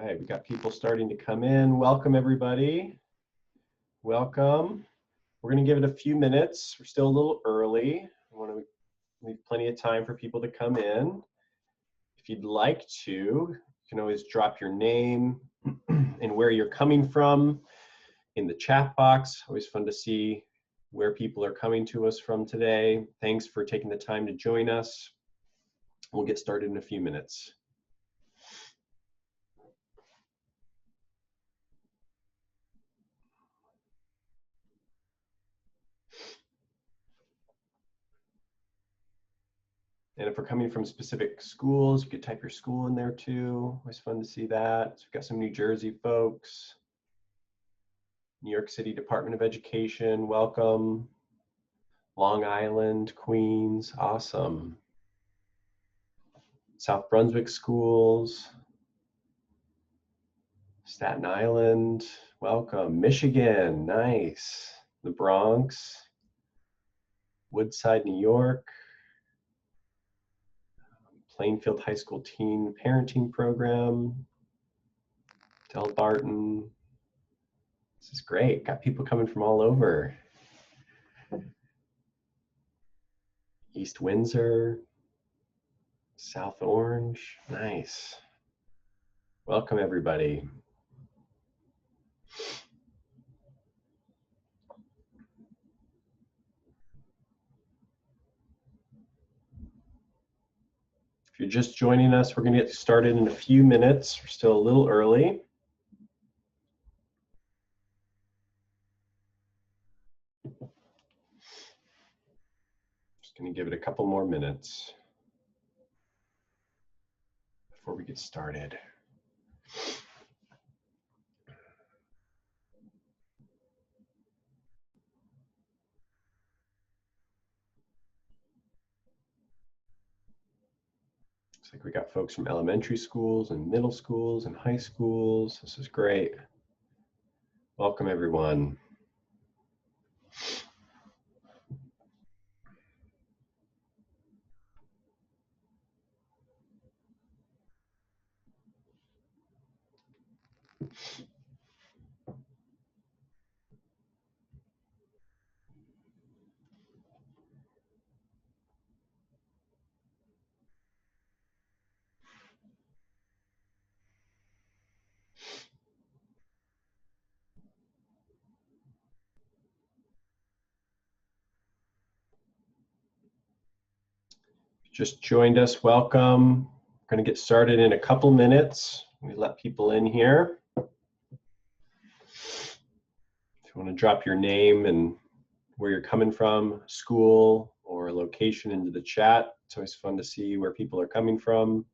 right, we got people starting to come in. Welcome, everybody. Welcome. We're going to give it a few minutes. We're still a little early. I want to leave plenty of time for people to come in. If you'd like to, you can always drop your name and where you're coming from in the chat box. Always fun to see where people are coming to us from today. Thanks for taking the time to join us. We'll get started in a few minutes. And if we're coming from specific schools, you could type your school in there too. Always fun to see that. So we've got some New Jersey folks. New York City Department of Education, welcome. Long Island, Queens, awesome. South Brunswick schools. Staten Island, welcome. Michigan, nice. The Bronx. Woodside, New York. Plainfield High School Teen Parenting Program. Del Barton. This is great. Got people coming from all over. East Windsor. South Orange. Nice. Welcome, everybody. If you're just joining us, we're going to get started in a few minutes. We're still a little early. Just going to give it a couple more minutes before we get started. Looks like we got folks from elementary schools and middle schools and high schools. This is great. Welcome, everyone. Just joined us, welcome. We're going to get started in a couple minutes. We let people in here. If you want to drop your name and where you're coming from, school or location into the chat. It's always fun to see where people are coming from.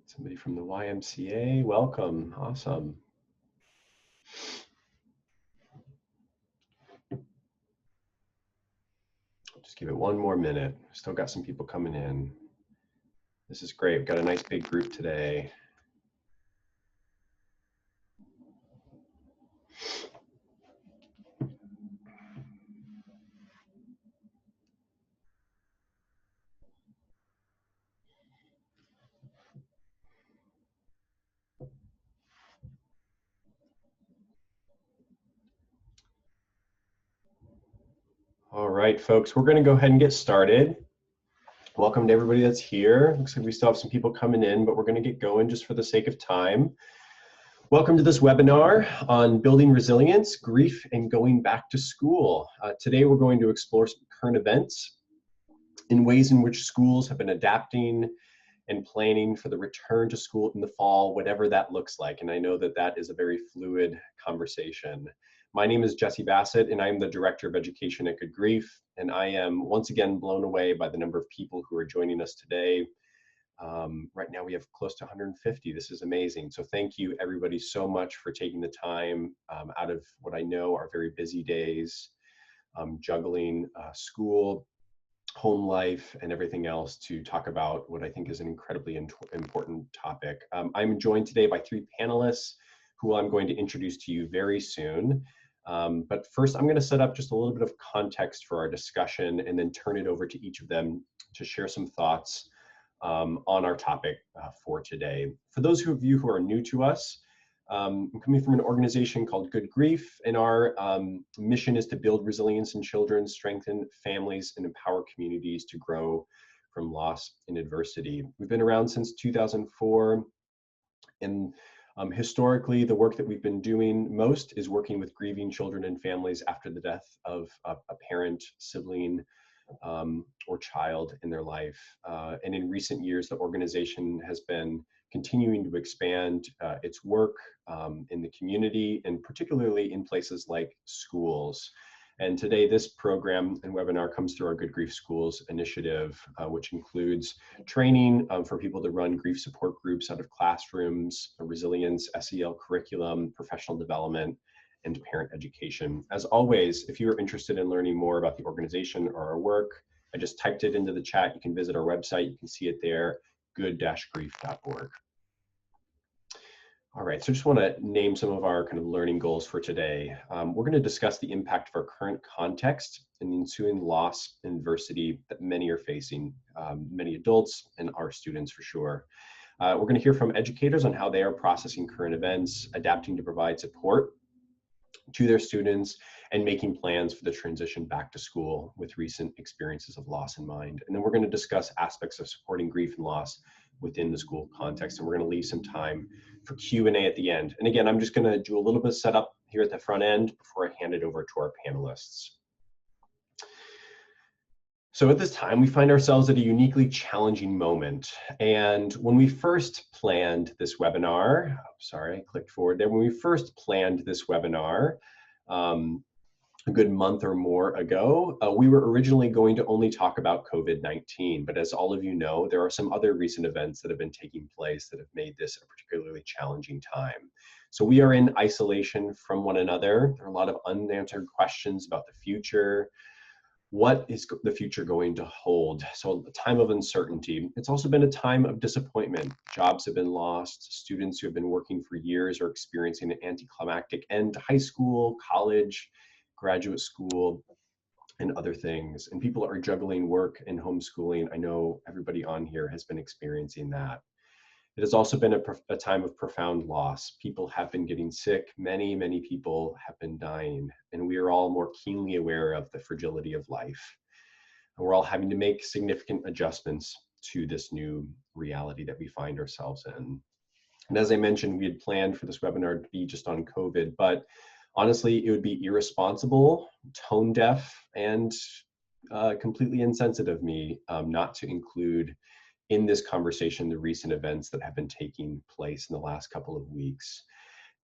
Somebody from the YMCA, welcome, awesome. Just give it one more minute. Still got some people coming in. This is great, we've got a nice big group today. All right, folks, we're going to go ahead and get started. Welcome to everybody that's here. Looks like we still have some people coming in, but we're going to get going just for the sake of time. Welcome to this webinar on building resilience, grief, and going back to school. Today, we're going to explore some current events in ways in which schools have been adapting and planning for the return to school in the fall, whatever that looks like. And I know that that is a very fluid conversation. My name is Jesse Bassett, and I'm the Director of Education at Good Grief. And I am once again blown away by the number of people who are joining us today. Right now we have close to 150. This is amazing. So thank you everybody so much for taking the time out of what I know are very busy days, juggling school, home life, and everything else to talk about what I think is an incredibly important topic. I'm joined today by three panelists who I'm going to introduce to you very soon. But first, I'm going to set up just a little bit of context for our discussion and then turn it over to each of them to share some thoughts on our topic for today. For those of you who are new to us, I'm coming from an organization called Good Grief, and our mission is to build resilience in children, strengthen families, and empower communities to grow from loss and adversity. We've been around since 2004, and historically, the work that we've been doing most is working with grieving children and families after the death of a parent, sibling, or child in their life. And in recent years, the organization has been continuing to expand its work in the community, and particularly in places like schools. And today, this program and webinar comes through our Good Grief Schools initiative, which includes training for people to run grief support groups out of classrooms, a resilience, SEL curriculum, professional development, and parent education. As always, if you are interested in learning more about the organization or our work, I just typed it into the chat. You can visit our website. You can see it there, good-grief.org. All right, so I just want to name some of our kind of learning goals for today. We're going to discuss the impact of our current context and the ensuing loss and adversity that many are facing, many adults and our students for sure. We're going to hear from educators on how they are processing current events, adapting to provide support to their students, and making plans for the transition back to school with recent experiences of loss in mind. And then we're going to discuss aspects of supporting grief and loss within the school context, and we're going to leave some time for Q&A at the end. And again, I'm just going to do a little bit of setup here at the front end before I hand it over to our panelists. So at this time, we find ourselves at a uniquely challenging moment. And when we first planned this webinar, sorry, I clicked forward there. When we first planned this webinar, a good month or more ago, we were originally going to only talk about COVID-19. But as all of you know, there are some other recent events that have been taking place that have made this a particularly challenging time. So we are in isolation from one another. There are a lot of unanswered questions about the future. What is the future going to hold? So a time of uncertainty. It's also been a time of disappointment. Jobs have been lost. Students who have been working for years are experiencing an anticlimactic end to high school, college, graduate school, and other things. And people are juggling work and homeschooling. I know everybody on here has been experiencing that. It has also been a time of profound loss. People have been getting sick. Many, many people have been dying. And we are all more keenly aware of the fragility of life. And we're all having to make significant adjustments to this new reality that we find ourselves in. And as I mentioned, we had planned for this webinar to be just on COVID, but honestly, it would be irresponsible, tone deaf, and completely insensitive of me not to include in this conversation the recent events that have been taking place in the last couple of weeks.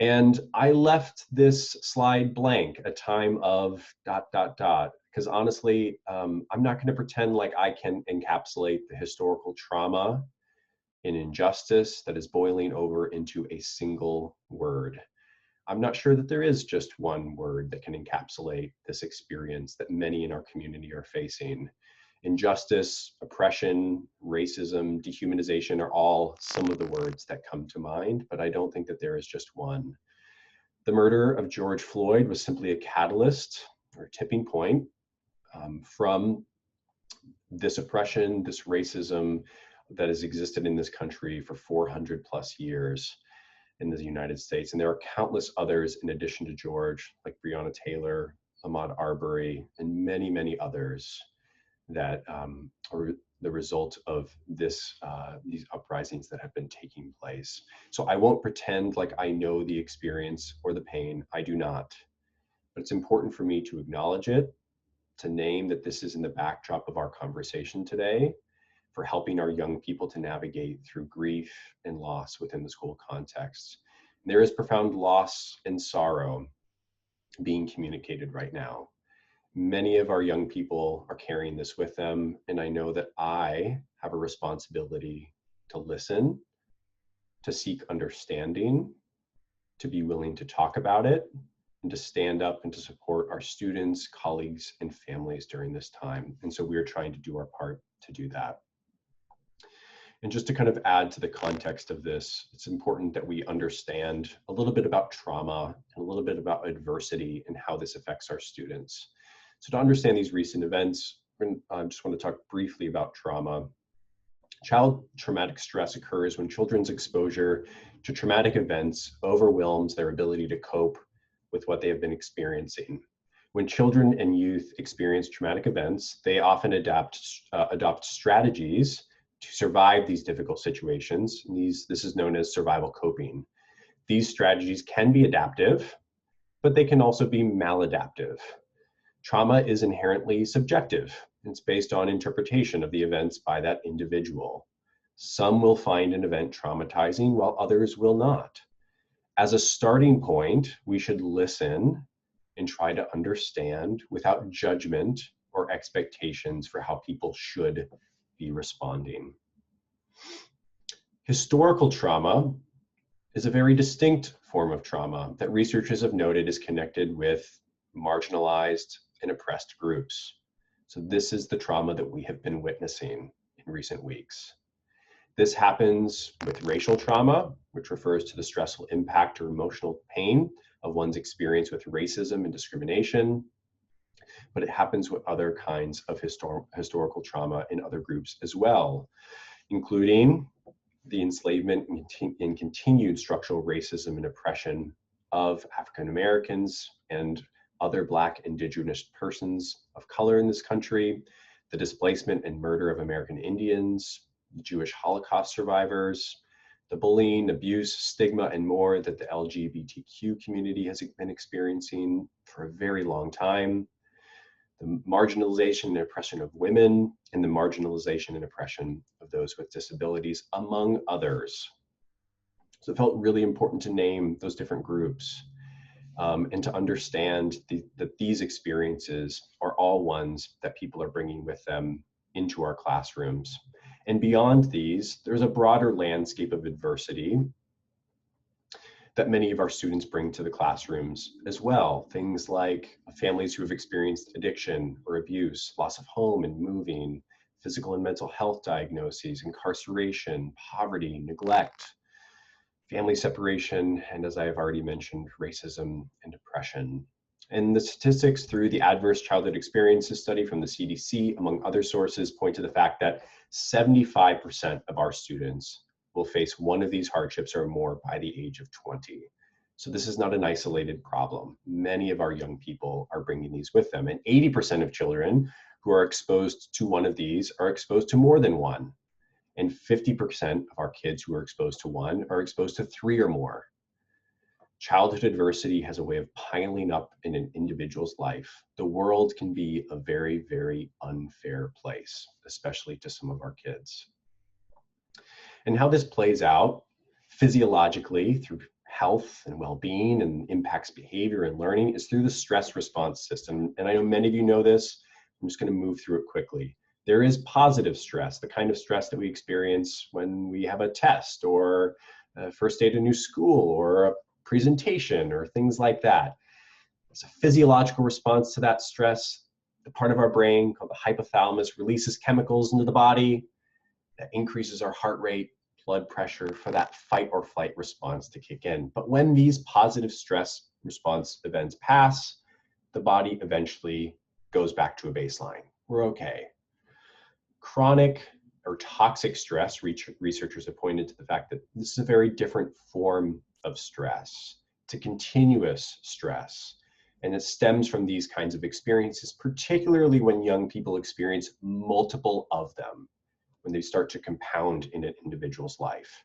And I left this slide blank, a time of ... because honestly, I'm not going to pretend like I can encapsulate the historical trauma and injustice that is boiling over into a single word. I'm not sure that there is just one word that can encapsulate this experience that many in our community are facing. Injustice, oppression, racism, dehumanization are all some of the words that come to mind, but I don't think that there is just one. The murder of George Floyd was simply a catalyst or tipping point from this oppression, this racism that has existed in this country for 400 plus years in the United States. And there are countless others in addition to George, like Breonna Taylor, Ahmaud Arbery, and many, many others that are the result of these uprisings that have been taking place. So I won't pretend like I know the experience or the pain. I do not. But it's important for me to acknowledge it, to name that this is in the backdrop of our conversation today, for helping our young people to navigate through grief and loss within the school context. And there is profound loss and sorrow being communicated right now. Many of our young people are carrying this with them, and I know that I have a responsibility to listen, to seek understanding, to be willing to talk about it, and to stand up and to support our students, colleagues, and families during this time. And so we're trying to do our part to do that. And just to kind of add to the context of this, it's important that we understand a little bit about trauma and a little bit about adversity and how this affects our students. So to understand these recent events, I just want to talk briefly about trauma. Child traumatic stress occurs when children's exposure to traumatic events overwhelms their ability to cope with what they have been experiencing. When children and youth experience traumatic events, they often adopt strategies to survive these difficult situations. This is known as survival coping. These strategies can be adaptive, but they can also be maladaptive. Trauma is inherently subjective. It's based on interpretation of the events by that individual. Some will find an event traumatizing while others will not. As a starting point, we should listen and try to understand without judgment or expectations for how people should be responding. Historical trauma is a very distinct form of trauma that researchers have noted is connected with marginalized and oppressed groups. So this is the trauma that we have been witnessing in recent weeks. This happens with racial trauma, which refers to the stressful impact or emotional pain of one's experience with racism and discrimination. But it happens with other kinds of historical trauma in other groups as well, including the enslavement and continued structural racism and oppression of African Americans and other Black, Indigenous persons of color in this country, the displacement and murder of American Indians, Jewish Holocaust survivors, the bullying, abuse, stigma, and more that the LGBTQ community has been experiencing for a very long time, the marginalization and oppression of women, and the marginalization and oppression of those with disabilities, among others. So it felt really important to name those different groups and to understand that these experiences are all ones that people are bringing with them into our classrooms. And beyond these, there's a broader landscape of adversity that many of our students bring to the classrooms as well. Things like families who have experienced addiction or abuse, loss of home and moving, physical and mental health diagnoses, incarceration, poverty, neglect, family separation, and as I have already mentioned, racism and oppression. And the statistics through the Adverse Childhood Experiences study from the CDC, among other sources, point to the fact that 75% of our students will face one of these hardships or more by the age of 20. So this is not an isolated problem. Many of our young people are bringing these with them, and 80% of children who are exposed to one of these are exposed to more than one. And 50% of our kids who are exposed to one are exposed to 3 or more. Childhood adversity has a way of piling up in an individual's life. The world can be a very, very unfair place, especially to some of our kids. And how this plays out physiologically through health and well-being and impacts behavior and learning is through the stress response system. And I know many of you know this. I'm just going to move through it quickly. There is positive stress, the kind of stress that we experience when we have a test or a first day at a new school or a presentation or things like that. It's a physiological response to that stress. The part of our brain called the hypothalamus releases chemicals into the body that increases our heart rate, blood pressure for that fight or flight response to kick in. But when these positive stress response events pass, the body eventually goes back to a baseline. We're okay. Chronic or toxic stress, researchers have pointed to the fact that this is a very different form of stress. It's a continuous stress, and it stems from these kinds of experiences, particularly when young people experience multiple of them, when they start to compound in an individual's life.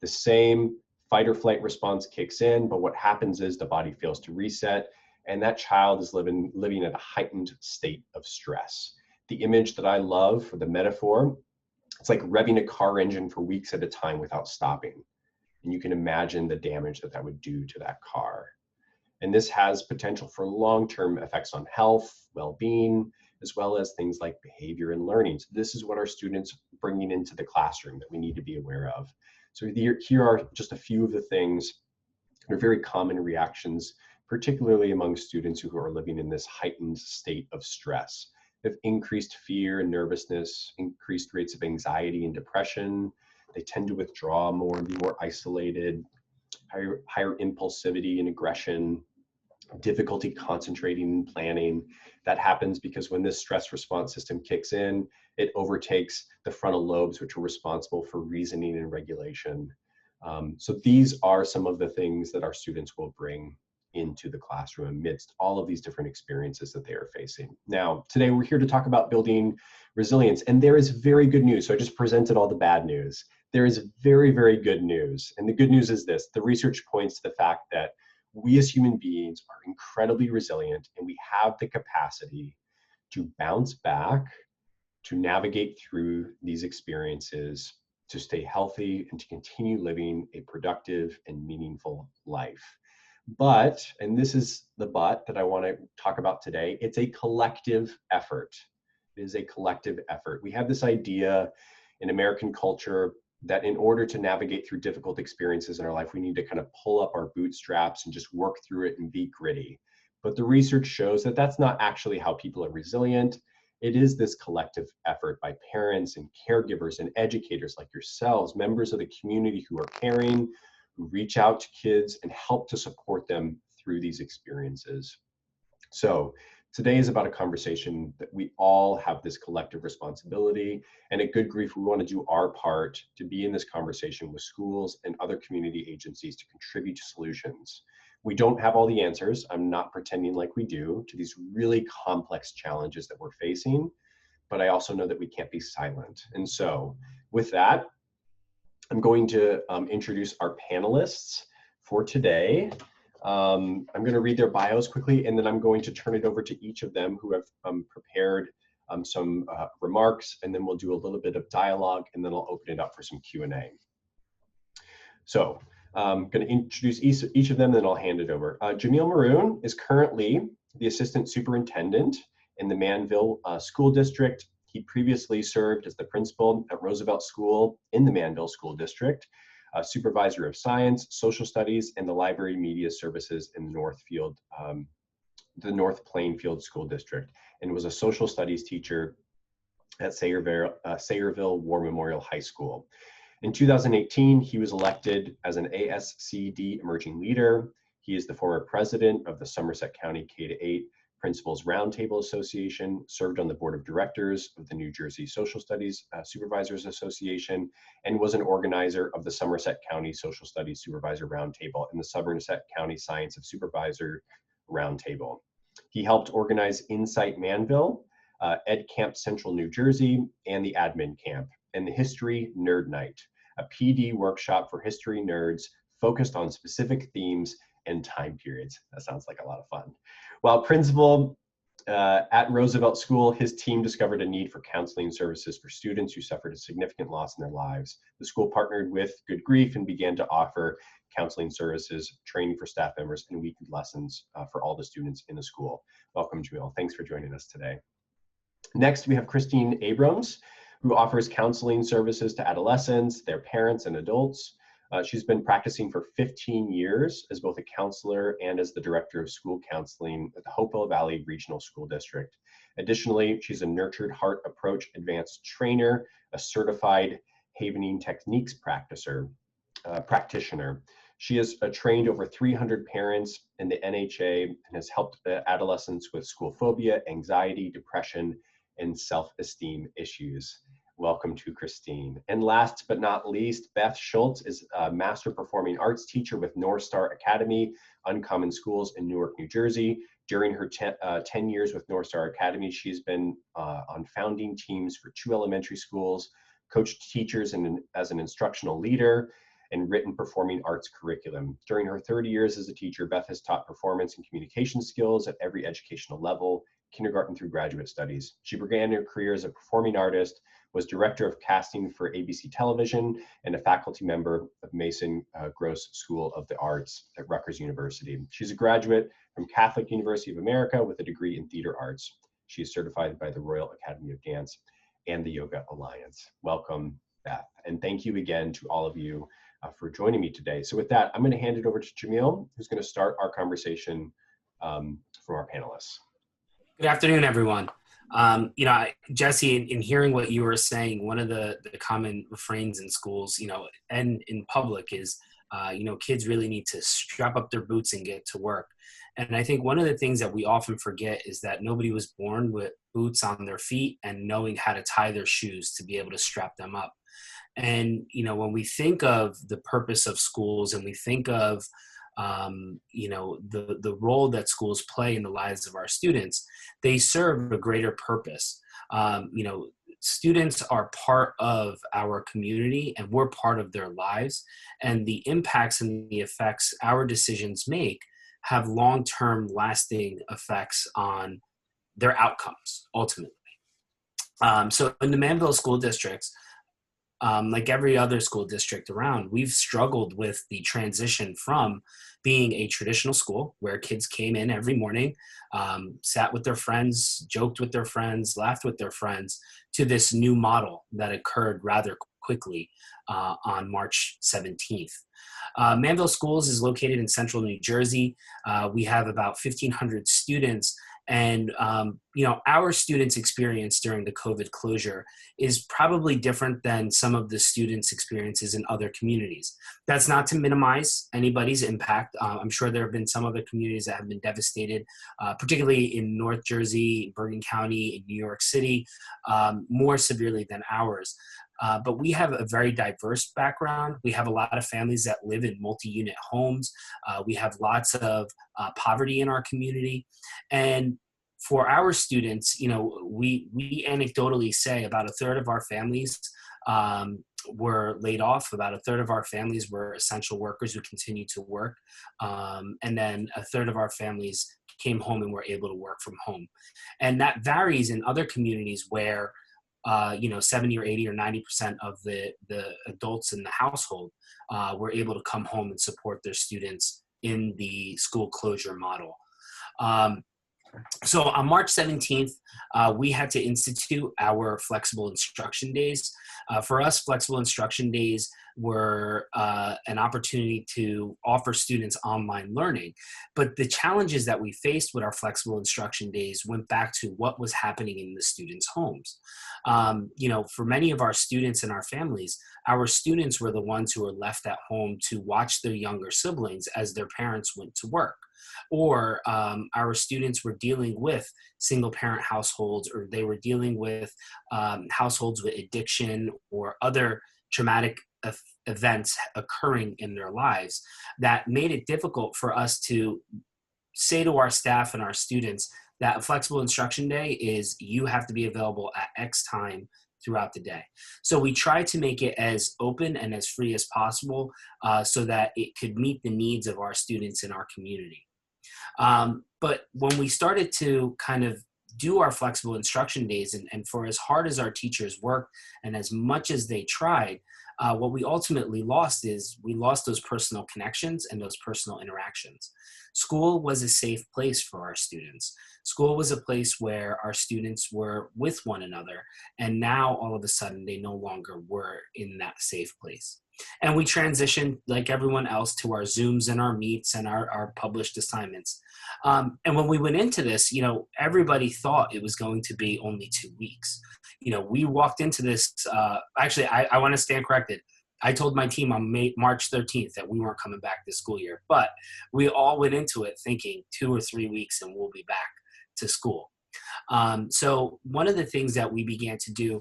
The same fight or flight response kicks in, but what happens is the body fails to reset, and that child is living at a heightened state of stress. The image that I love for the metaphor, it's like revving a car engine for weeks at a time without stopping. And you can imagine the damage that would do to that car. And this has potential for long-term effects on health, well-being, as well as things like behavior and learning. So this is what our students are bringing into the classroom that we need to be aware of. So here are just a few of the things that are very common reactions particularly among students who are living in this heightened state of stress. They have increased fear and nervousness, increased rates of anxiety and depression. They tend to withdraw more and be more isolated, higher impulsivity and aggression, difficulty concentrating and planning. That happens because when this stress response system kicks in, it overtakes the frontal lobes, which are responsible for reasoning and regulation. So these are some of the things that our students will bring into the classroom amidst all of these different experiences that they are facing. Now, today we're here to talk about building resilience, and there is very good news. So I just presented all the bad news. There is very, very good news. And the good news is this: the research points to the fact that we as human beings are incredibly resilient, and we have the capacity to bounce back, to navigate through these experiences, to stay healthy, and to continue living a productive and meaningful life. But, and this is the but that I want to talk about today, it's a collective effort. It is a collective effort. We have this idea in American culture that in order to navigate through difficult experiences in our life, we need to kind of pull up our bootstraps and just work through it and be gritty. But the research shows that that's not actually how people are resilient. It is this collective effort by parents and caregivers and educators like yourselves, members of the community who are caring, who reach out to kids and help to support them through these experiences. So today is about a conversation that we all have this collective responsibility, and at Good Grief, we want to do our part to be in this conversation with schools and other community agencies to contribute to solutions. We don't have all the answers. I'm not pretending like we do to these really complex challenges that we're facing, but I also know that we can't be silent. And so with that, I'm going to introduce our panelists for today. I'm going to read their bios quickly, and then I'm going to turn it over to each of them who have prepared some remarks, and then we'll do a little bit of dialogue, and then I'll open it up for some Q&A. So I'm going to introduce each of them, then I'll hand it over. Jamil Maroun is currently the Assistant Superintendent in the Manville School District. He previously served as the principal at Roosevelt School in the Manville School District, supervisor of science, social studies, and the library media services in the North Plainfield School District, and was a social studies teacher at Sayreville War Memorial High School. In 2018, he was elected as an ASCD Emerging Leader. He is the former president of the Somerset County K-8 Principals Roundtable Association, served on the board of directors of the New Jersey Social Studies Supervisors Association, and was an organizer of the Somerset County Social Studies Supervisor Roundtable and the Somerset County Science of Supervisor Roundtable. He helped organize Insight Manville, Ed Camp Central New Jersey, and the Admin Camp, and the History Nerd Night, a PD workshop for history nerds focused on specific themes and time periods. That sounds like a lot of fun. While principal at Roosevelt School, his team discovered a need for counseling services for students who suffered a significant loss in their lives. The school partnered with Good Grief and began to offer counseling services, training for staff members, and weekly lessons for all the students in the school. Welcome, Jamil. Thanks for joining us today. Next, we have Christine Abrams, who offers counseling services to adolescents, their parents, and adults. She's been practicing for 15 years as both a counselor and as the director of school counseling at the Hopewell Valley Regional School District. Additionally, she's a Nurtured Heart Approach Advanced Trainer, a certified Havening Techniques practitioner. She has trained over 300 parents in the NHA and has helped adolescents with school phobia, anxiety, depression, and self-esteem issues. Welcome to Christine. And last but not least, Beth Schultz is a Master Performing Arts teacher with North Star Academy, Uncommon Schools in Newark, New Jersey. During her 10 years with North Star Academy, she's been on founding teams for 2 elementary schools, coached teachers as an instructional leader, and written performing arts curriculum. During her 30 years as a teacher, Beth has taught performance and communication skills at every educational level, kindergarten through graduate studies. She began her career as a performing artist, was director of casting for ABC Television, and a faculty member of Mason Gross School of the Arts at Rutgers University. She's a graduate from Catholic University of America with a degree in theater arts. She is certified by the Royal Academy of Dance and the Yoga Alliance. Welcome, Beth. And thank you again to all of you for joining me today. So with that, I'm going to hand it over to Jamil, who's going to start our conversation from our panelists. Good afternoon, everyone. Jesse, in hearing what you were saying, one of the common refrains in schools, and in public is, kids really need to strap up their boots and get to work. And I think one of the things that we often forget is that nobody was born with boots on their feet and knowing how to tie their shoes to be able to strap them up. And, when we think of the purpose of schools and we think of, the role that schools play in the lives of our students, they serve a greater purpose. Students are part of our community and we're part of their lives, and the impacts and the effects our decisions make have long-term lasting effects on their outcomes, ultimately. So in the Manville school districts, like every other school district around, we've struggled with the transition from being a traditional school where kids came in every morning, sat with their friends, joked with their friends, laughed with their friends, to this new model that occurred rather quickly on March 17th. Manville Schools is located in central New Jersey. We have about 1,500 students. And, our students' experience during the COVID closure is probably different than some of the students' experiences in other communities. That's not to minimize anybody's impact. I'm sure there have been some other communities that have been devastated, particularly in North Jersey, Bergen County, in New York City, more severely than ours. But we have a very diverse background. We have a lot of families that live in multi-unit homes. We have lots of poverty in our community. And for our students, we anecdotally say about a third of our families were laid off. About a third of our families were essential workers who continued to work. And then a third of our families came home and were able to work from home. And that varies in other communities where 70 or 80 or 90% of the adults in the household were able to come home and support their students in the school closure model. So on March 17th, we had to institute our flexible instruction days. For us, flexible instruction days were an opportunity to offer students online learning. But the challenges that we faced with our flexible instruction days went back to what was happening in the students' homes. For many of our students and our families, our students were the ones who were left at home to watch their younger siblings as their parents went to work. Or our students were dealing with single parent households, or they were dealing with households with addiction or other traumatic events occurring in their lives that made it difficult for us to say to our staff and our students that a flexible instruction day is you have to be available at X time throughout the day. So we try to make it as open and as free as possible so that it could meet the needs of our students in our community. But when we started to kind of do our flexible instruction days, and for as hard as our teachers worked and as much as they tried, what we ultimately lost is we lost those personal connections and those personal interactions. School was a safe place for our students. School was a place where our students were with one another, and now all of a sudden they no longer were in that safe place. And we transitioned, like everyone else, to our Zooms and our Meets and our published assignments. And when we went into this, everybody thought it was going to be only 2 weeks. We walked into this, actually, I want to stand corrected. I told my team on March 13th that we weren't coming back this school year, but we all went into it thinking 2 or 3 weeks and we'll be back to school. So one of the things that we began to do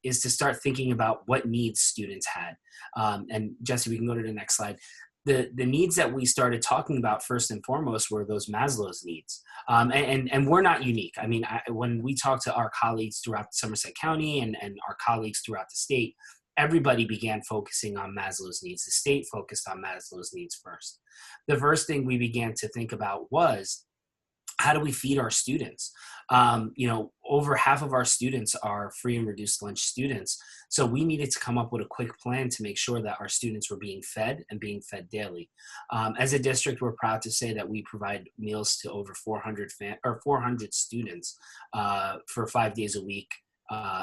is to start thinking about what needs students had. And Jesse, we can go to the next slide. The needs that we started talking about first and foremost were those Maslow's needs. And we're not unique. I mean, when we talk to our colleagues throughout Somerset County and our colleagues throughout the state, everybody began focusing on Maslow's needs. The state focused on Maslow's needs first. The first thing we began to think about was, how do we feed our students? Over half of our students are free and reduced lunch students. So we needed to come up with a quick plan to make sure that our students were being fed and being fed daily. As a district, we're proud to say that we provide meals to over 400 students for 5 days a week,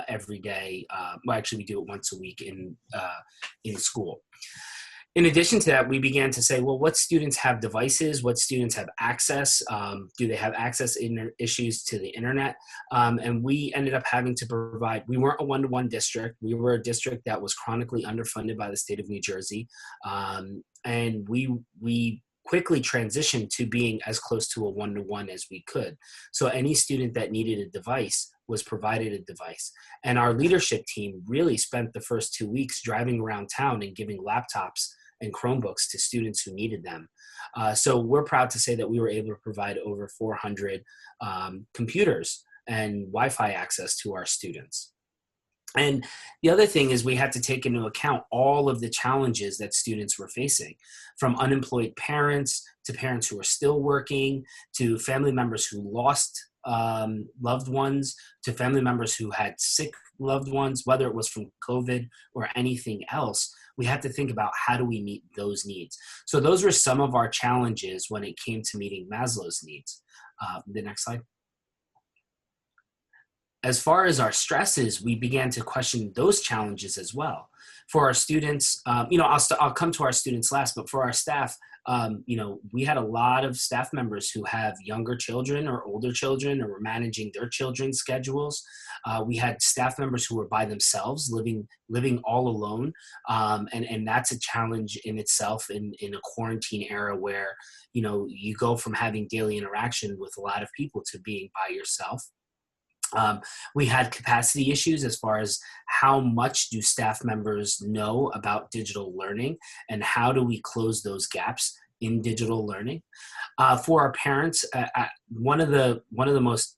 every day. Well, actually, we do it once a week in school. In addition to that, we began to say, well, what students have devices? What students have access? Do they have access in issues to the internet? And we ended up having to provide, we weren't a one-to-one district. We were a district that was chronically underfunded by the state of New Jersey. And we quickly transitioned to being as close to a one-to-one as we could. So any student that needed a device was provided a device. And our leadership team really spent the first 2 weeks driving around town and giving laptops and Chromebooks to students who needed them. So we're proud to say that we were able to provide over 400 computers and Wi-Fi access to our students. And the other thing is we had to take into account all of the challenges that students were facing, from unemployed parents to parents who are still working, to family members who lost loved ones, to family members who had sick loved ones, whether it was from COVID or anything else. We had to think about how do we meet those needs. So those were some of our challenges when it came to meeting Maslow's needs. The next slide. As far as our stresses, we began to question those challenges as well. For our students, I'll come to our students last, but for our staff, we had a lot of staff members who have younger children or older children, or were managing their children's schedules. We had staff members who were by themselves, living all alone, and that's a challenge in itself in a quarantine era where you go from having daily interaction with a lot of people to being by yourself. We had capacity issues as far as how much do staff members know about digital learning, and how do we close those gaps in digital learning. For our parents, one of the most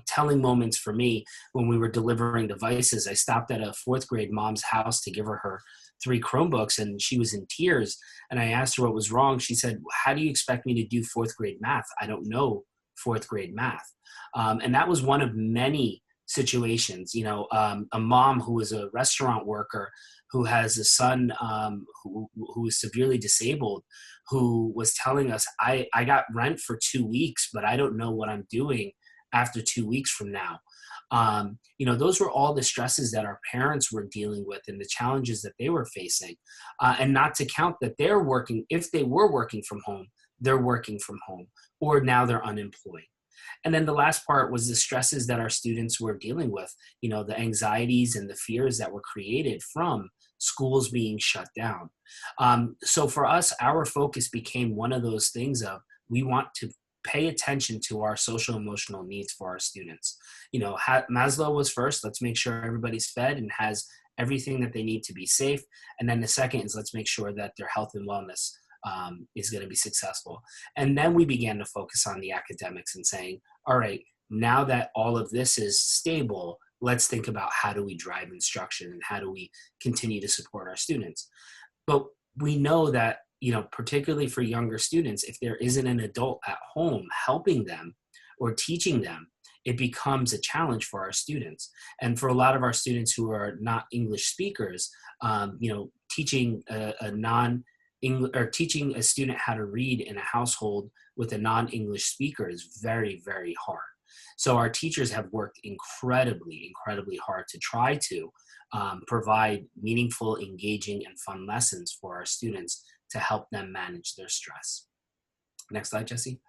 telling moments for me when we were delivering devices, I stopped at a 4th grade mom's house to give her 3 Chromebooks, and she was in tears. And I asked her what was wrong. She said, "How do you expect me to do 4th grade math? I don't know 4th grade math." And that was one of many situations. A mom who was a restaurant worker who has a son who is severely disabled, who was telling us, I got rent for 2 weeks, but I don't know what I'm doing after 2 weeks from now. Those were all the stresses that our parents were dealing with and the challenges that they were facing. And not to count that they're working, if they were working from home, they're working from home, or now they're unemployed. And then the last part was the stresses that our students were dealing with, the anxieties and the fears that were created from schools being shut down. So for us, our focus became one of those things of, we want to pay attention to our social emotional needs for our students. Maslow was first. Let's make sure everybody's fed and has everything that they need to be safe. And then the second is, let's make sure that their health and wellness is going to be successful. And then we began to focus on the academics and saying, all right, now that all of this is stable, let's think about how do we drive instruction and how do we continue to support our students. But we know that, particularly for younger students, if there isn't an adult at home helping them or teaching them, it becomes a challenge for our students. And for a lot of our students who are not English speakers, teaching teaching a student how to read in a household with a non-English speaker is very, very hard. So our teachers have worked incredibly, incredibly hard to try to provide meaningful, engaging, and fun lessons for our students to help them manage their stress. Next slide, Jesse.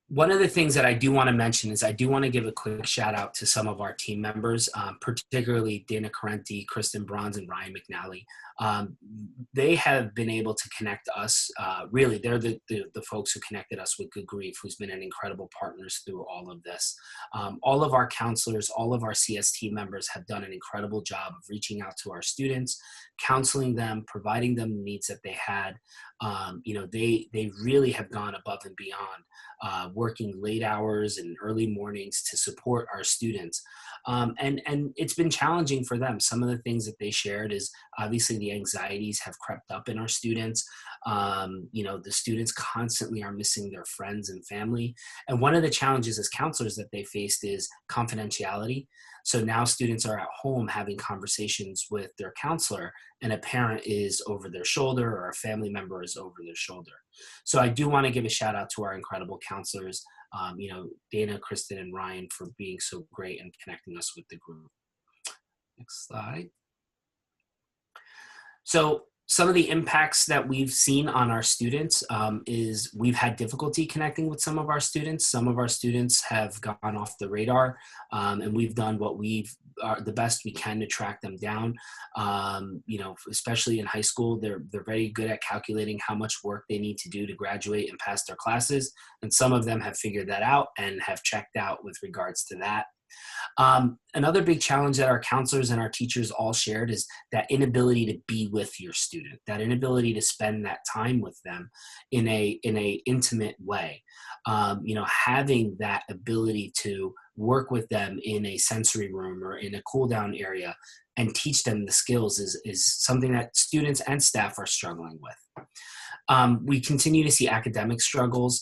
One of the things that I do want to mention is I do want to give a quick shout out to some of our team members, particularly Dana Carenti, Kristen Bronze, and Ryan McNally. They have been able to connect us. Really, they're the folks who connected us with Good Grief, who's been an incredible partners through all of this. All of our counselors, all of our CST members have done an incredible job of reaching out to our students, counseling them, providing them the needs that they had. They really have gone above and beyond, working late hours and early mornings to support our students. And it's been challenging for them. Some of the things that they shared is obviously the anxieties have crept up in our students. The students constantly are missing their friends and family. And one of the challenges as counselors that they faced is confidentiality. So now students are at home having conversations with their counselor, and a parent is over their shoulder or a family member is over their shoulder. So I do want to give a shout out to our incredible counselors, Dana, Kristen, and Ryan, for being so great and connecting us with the group. Next slide. So some of the impacts that we've seen on our students is we've had difficulty connecting with some of our students. Some of our students have gone off the radar, and we've done what the best we can to track them down. Especially in high school, they're very good at calculating how much work they need to do to graduate and pass their classes. And some of them have figured that out and have checked out with regards to that. Another big challenge that our counselors and our teachers all shared is that inability to be with your student, that inability to spend that time with them in a intimate way. Having that ability to work with them in a sensory room or in a cool down area and teach them the skills is something that students and staff are struggling with. We continue to see academic struggles.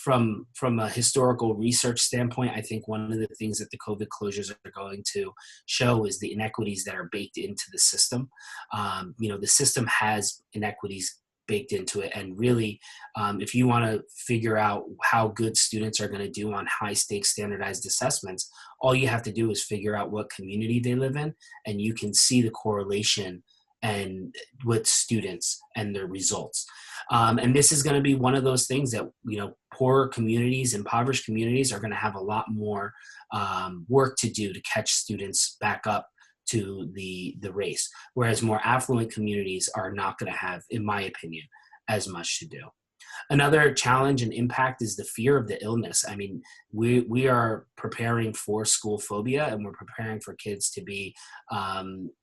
From a historical research standpoint, I think one of the things that the COVID closures are going to show is the inequities that are baked into the system. The system has inequities baked into it. And really, if you want to figure out how good students are going to do on high stakes standardized assessments, all you have to do is figure out what community they live in, and you can see the correlation and with students and their results. And this is going to be one of those things that, poorer communities, impoverished communities are going to have a lot more work to do to catch students back up to the race, whereas more affluent communities are not going to have, in my opinion, as much to do. Another challenge and impact is the fear of the illness. I mean, we are preparing for school phobia, and we're preparing for kids to be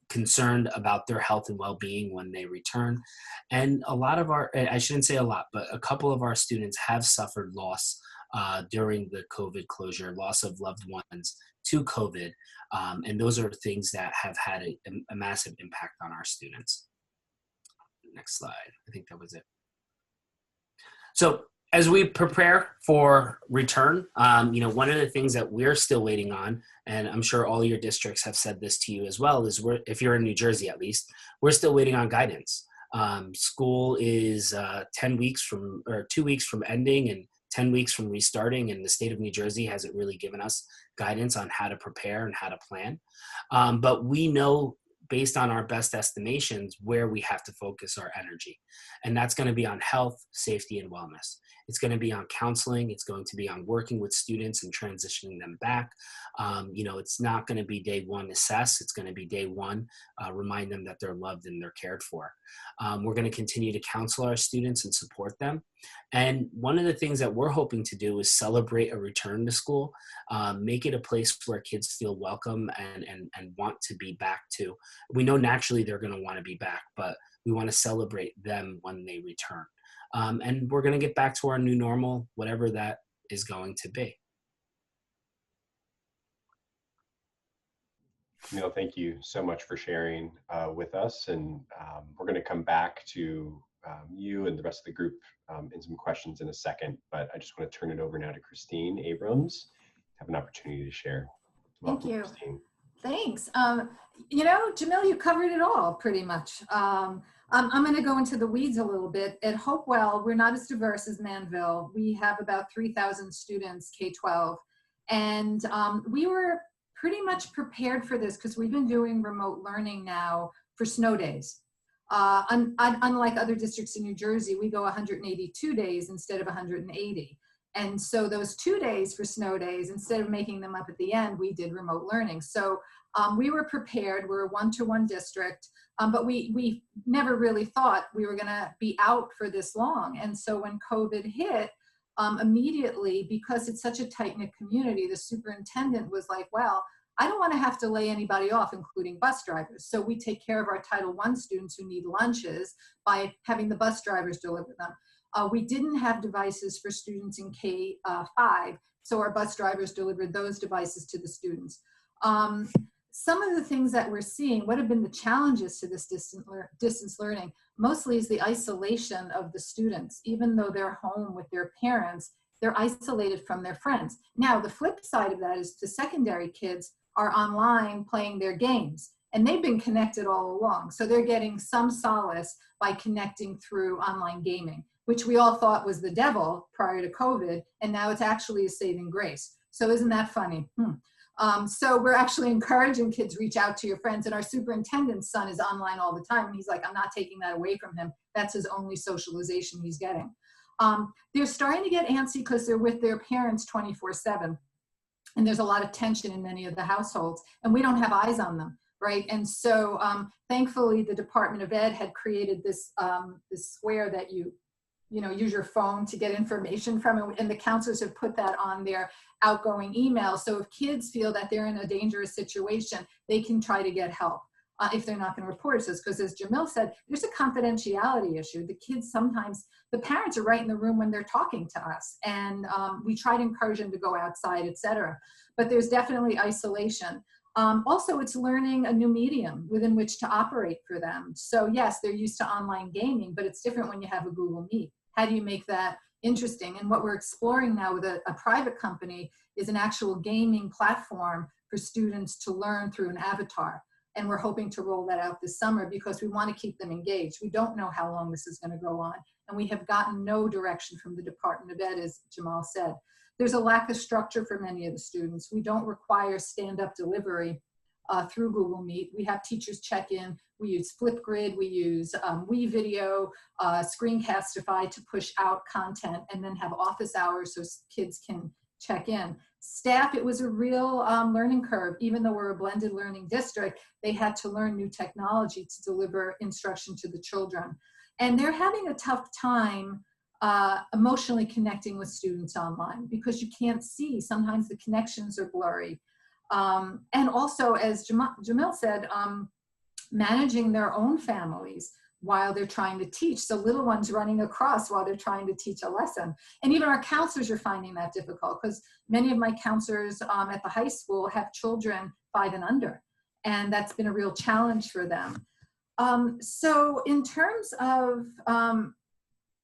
concerned about their health and well-being when they return. And a lot of I shouldn't say a lot, but a couple of our students have suffered loss during the COVID closure, loss of loved ones to COVID. And those are things that have had a massive impact on our students. Next slide. I think that was it. So as we prepare for return, one of the things that we're still waiting on, and I'm sure all your districts have said this to you as well, is if you're in New Jersey at least, we're still waiting on guidance. School is 2 weeks from ending and 10 weeks from restarting, and the state of New Jersey hasn't really given us guidance on how to prepare and how to plan. But we know, based on our best estimations, where we have to focus our energy. And that's going to be on health, safety, and wellness. It's going to be on counseling. It's going to be on working with students and transitioning them back. It's not going to be day one assess. It's going to be day one, remind them that they're loved and they're cared for. We're going to continue to counsel our students and support them. And one of the things that we're hoping to do is celebrate a return to school, make it a place where kids feel welcome and want to be back to. We know naturally they're going to want to be back, but we want to celebrate them when they return. And we're going to get back to our new normal, whatever that is going to be. Jamil, thank you so much for sharing with us. And we're going to come back to you and the rest of the group in some questions in a second, but I just want to turn it over now to Christine Abrams to have an opportunity to share. Welcome, Thank you. Christine. Thanks. Jamil, you covered it all pretty much. I'm going to go into the weeds a little bit. At Hopewell, we're not as diverse as Manville. We have about 3,000 students, K-12, and we were pretty much prepared for this because we've been doing remote learning now for snow days. Unlike other districts in New Jersey, we go 182 days instead of 180. And so those 2 days for snow days, instead of making them up at the end, we did remote learning. So we were prepared. We're a one-to-one district, but we never really thought we were going to be out for this long. And so when COVID hit, immediately, because it's such a tight-knit community, the superintendent was like, well, I don't want to have to lay anybody off, including bus drivers. So we take care of our Title I students who need lunches by having the bus drivers deliver them. We didn't have devices for students in K-5, so our bus drivers delivered those devices to the students. Some of the things that we're seeing, what have been the challenges to this distance learning, mostly is the isolation of the students. Even though they're home with their parents, they're isolated from their friends. Now, the flip side of that is the secondary kids are online playing their games, and they've been connected all along. So they're getting some solace by connecting through online gaming, which we all thought was the devil prior to COVID, and now it's actually a saving grace. So isn't that funny? So we're actually encouraging kids, reach out to your friends. And our superintendent's son is online all the time. And he's like, I'm not taking that away from him. That's his only socialization he's getting. They're starting to get antsy because they're with their parents 24/7. And there's a lot of tension in many of the households. And we don't have eyes on them, right? And so thankfully, the Department of Ed had created this, this square that you use your phone to get information from, and the counselors have put that on their outgoing email. So if kids feel that they're in a dangerous situation, they can try to get help if they're not going to report it. Because as Jamil said, there's a confidentiality issue. The kids sometimes, the parents are right in the room when they're talking to us, and we try to encourage them to go outside, etc. But there's definitely isolation. Also, it's learning a new medium within which to operate for them. So yes, they're used to online gaming, but it's different when you have a Google Meet. How do you make that interesting? And what we're exploring now with a private company is an actual gaming platform for students to learn through an avatar. And we're hoping to roll that out this summer because we want to keep them engaged. We don't know how long this is going to go on. And we have gotten no direction from the Department of Ed, as Jamal said. There's a lack of structure for many of the students. We don't require stand-up delivery through Google Meet. We have teachers check in. We use Flipgrid. We use WeVideo, Screencastify to push out content, and then have office hours so kids can check in. Staff, it was a real learning curve. Even though we're a blended learning district, they had to learn new technology to deliver instruction to the children. And they're having a tough time emotionally connecting with students online because you can't see. Sometimes the connections are blurry. And also, as Jamil said, managing their own families while they're trying to teach. The little ones running across while they're trying to teach a lesson. And even our counselors are finding that difficult because many of my counselors at the high school have children 5 and under. And that's been a real challenge for them. So in terms of,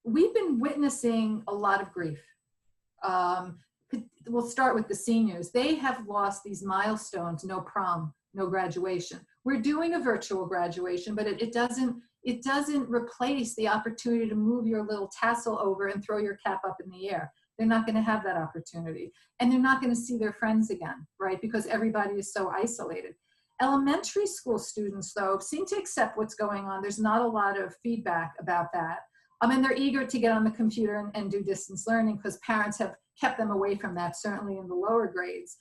we've been witnessing a lot of grief. We'll start with the seniors. They have lost these milestones, no prom, no graduation. We're doing a virtual graduation, but it doesn't replace the opportunity to move your little tassel over and throw your cap up in the air. They're not going to have that opportunity. And they're not going to see their friends again, right? Because everybody is so isolated. Elementary school students, though, seem to accept what's going on. There's not a lot of feedback about that. And they're eager to get on the computer and do distance learning because parents have kept them away from that, certainly in the lower grades.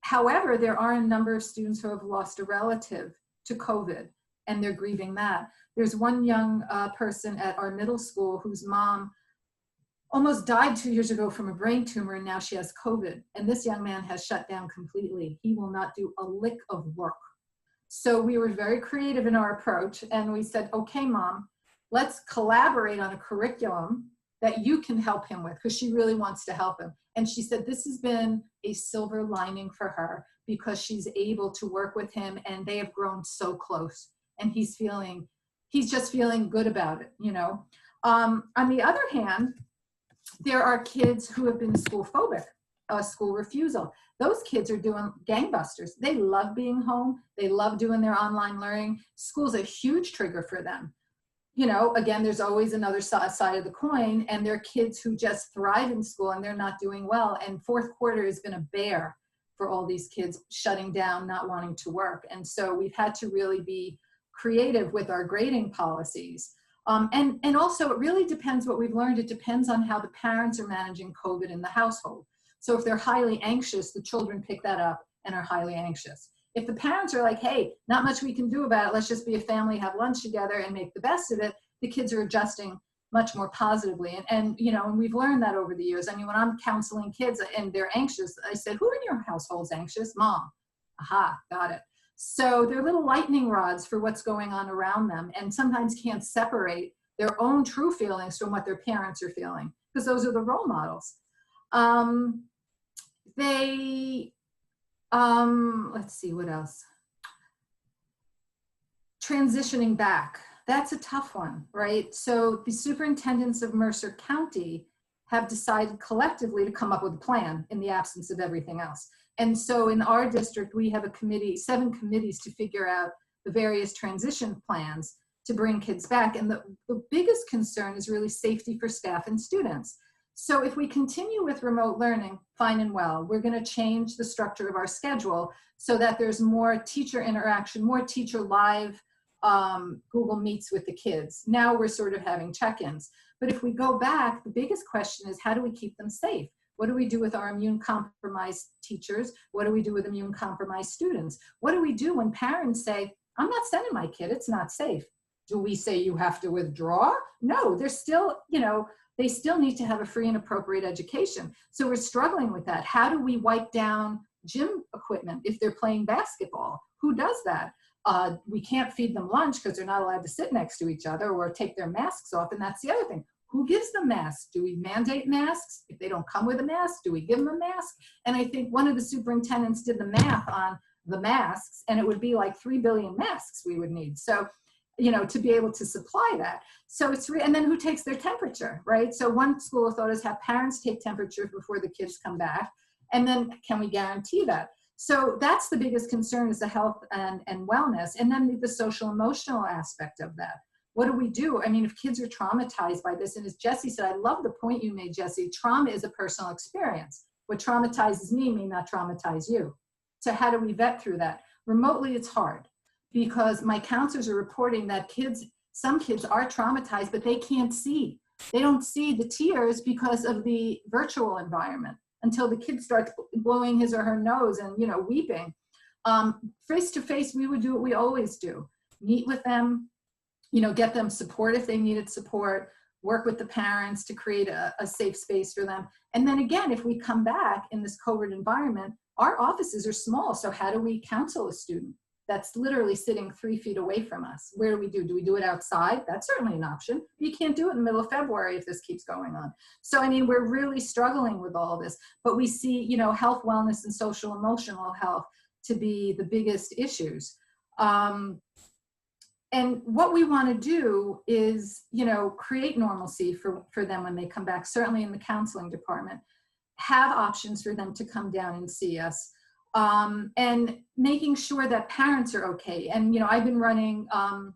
However, there are a number of students who have lost a relative to COVID, and they're grieving that. There's one young person at our middle school whose mom almost died 2 years ago from a brain tumor, and now she has COVID. And this young man has shut down completely. He will not do a lick of work. So we were very creative in our approach, and we said, okay, Mom, let's collaborate on a curriculum that you can help him with, because she really wants to help him. And she said this has been a silver lining for her because she's able to work with him, and they have grown so close. And he's just feeling good about it, you know. On the other hand, there are kids who have been school phobic, school refusal. Those kids are doing gangbusters. They love being home. They love doing their online learning. School's a huge trigger for them. You know, again, there's always another side of the coin, and there are kids who just thrive in school and they're not doing well. And fourth quarter has been a bear for all these kids, shutting down, not wanting to work. And so we've had to really be creative with our grading policies. And also, it really depends what we've learned. It depends on how the parents are managing COVID in the household. So if they're highly anxious, the children pick that up and are highly anxious. If the parents are like, hey, not much we can do about it, let's just be a family, have lunch together and make the best of it, the kids are adjusting much more positively. And you know, and we've learned that over the years. I mean, when I'm counseling kids and they're anxious, I said, who in your household's anxious? Mom. Aha, got it. So they're little lightning rods for what's going on around them, and sometimes can't separate their own true feelings from what their parents are feeling, because those are the role models. Let's see, what else? Transitioning back, that's a tough one, right? So the superintendents of Mercer County have decided collectively to come up with a plan in the absence of everything else. And so in our district, we have a committee, 7 committees to figure out the various transition plans to bring kids back. And the biggest concern is really safety for staff and students. So if we continue with remote learning, fine and well, we're going to change the structure of our schedule so that there's more teacher interaction, more teacher live Google Meets with the kids. Now we're sort of having check-ins. But if we go back, the biggest question is, how do we keep them safe? What do we do with our immune compromised teachers? What do we do with immune compromised students? What do we do when parents say, I'm not sending my kid, it's not safe? Do we say you have to withdraw? No, they're still, they still need to have a free and appropriate education. So we're struggling with that. How do we wipe down gym equipment if they're playing basketball? Who does that? We can't feed them lunch because they're not allowed to sit next to each other or take their masks off. And that's the other thing. Who gives them masks? Do we mandate masks? If they don't come with a mask, do we give them a mask? And I think one of the superintendents did the math on the masks, and it would be like 3 billion masks we would need. So, to be able to supply that. So it's, and then who takes their temperature, right? So one school of thought is have parents take temperatures before the kids come back. And then can we guarantee that? So that's the biggest concern, is the health and wellness. And then the social emotional aspect of that. What do we do? I mean, if kids are traumatized by this, and as Jesse said, I love the point you made, Jesse, trauma is a personal experience. What traumatizes me may not traumatize you. So how do we vet through that? Remotely, it's hard, because my counselors are reporting that some kids are traumatized, but they can't see. They don't see the tears because of the virtual environment until the kid starts blowing his or her nose and, weeping. Face to face, we would do what we always do. Meet with them, get them support if they needed support, work with the parents to create a safe space for them. And then again, if we come back in this COVID environment, our offices are small. So how do we counsel a student that's literally sitting 3 feet away from us? Where do we do? Do we do it outside? That's certainly an option. You can't do it in the middle of February if this keeps going on. So, I mean, we're really struggling with all this, but we see, health, wellness, and social emotional health to be the biggest issues. And what we want to do is, create normalcy for them when they come back, certainly in the counseling department, have options for them to come down and see us. And making sure that parents are okay. And, I've been running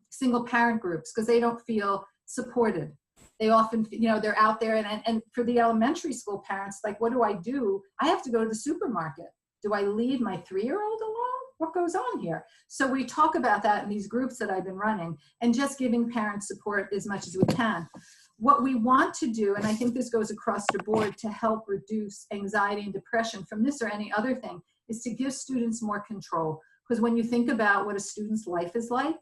single parent groups because they don't feel supported. They often, they're out there. And for the elementary school parents, like, what do? I have to go to the supermarket. Do I leave my 3-year-old alone? What goes on here? So we talk about that in these groups that I've been running, and just giving parents support as much as we can. What we want to do, and I think this goes across the board to help reduce anxiety and depression from this or any other thing, is to give students more control. Because when you think about what a student's life is like,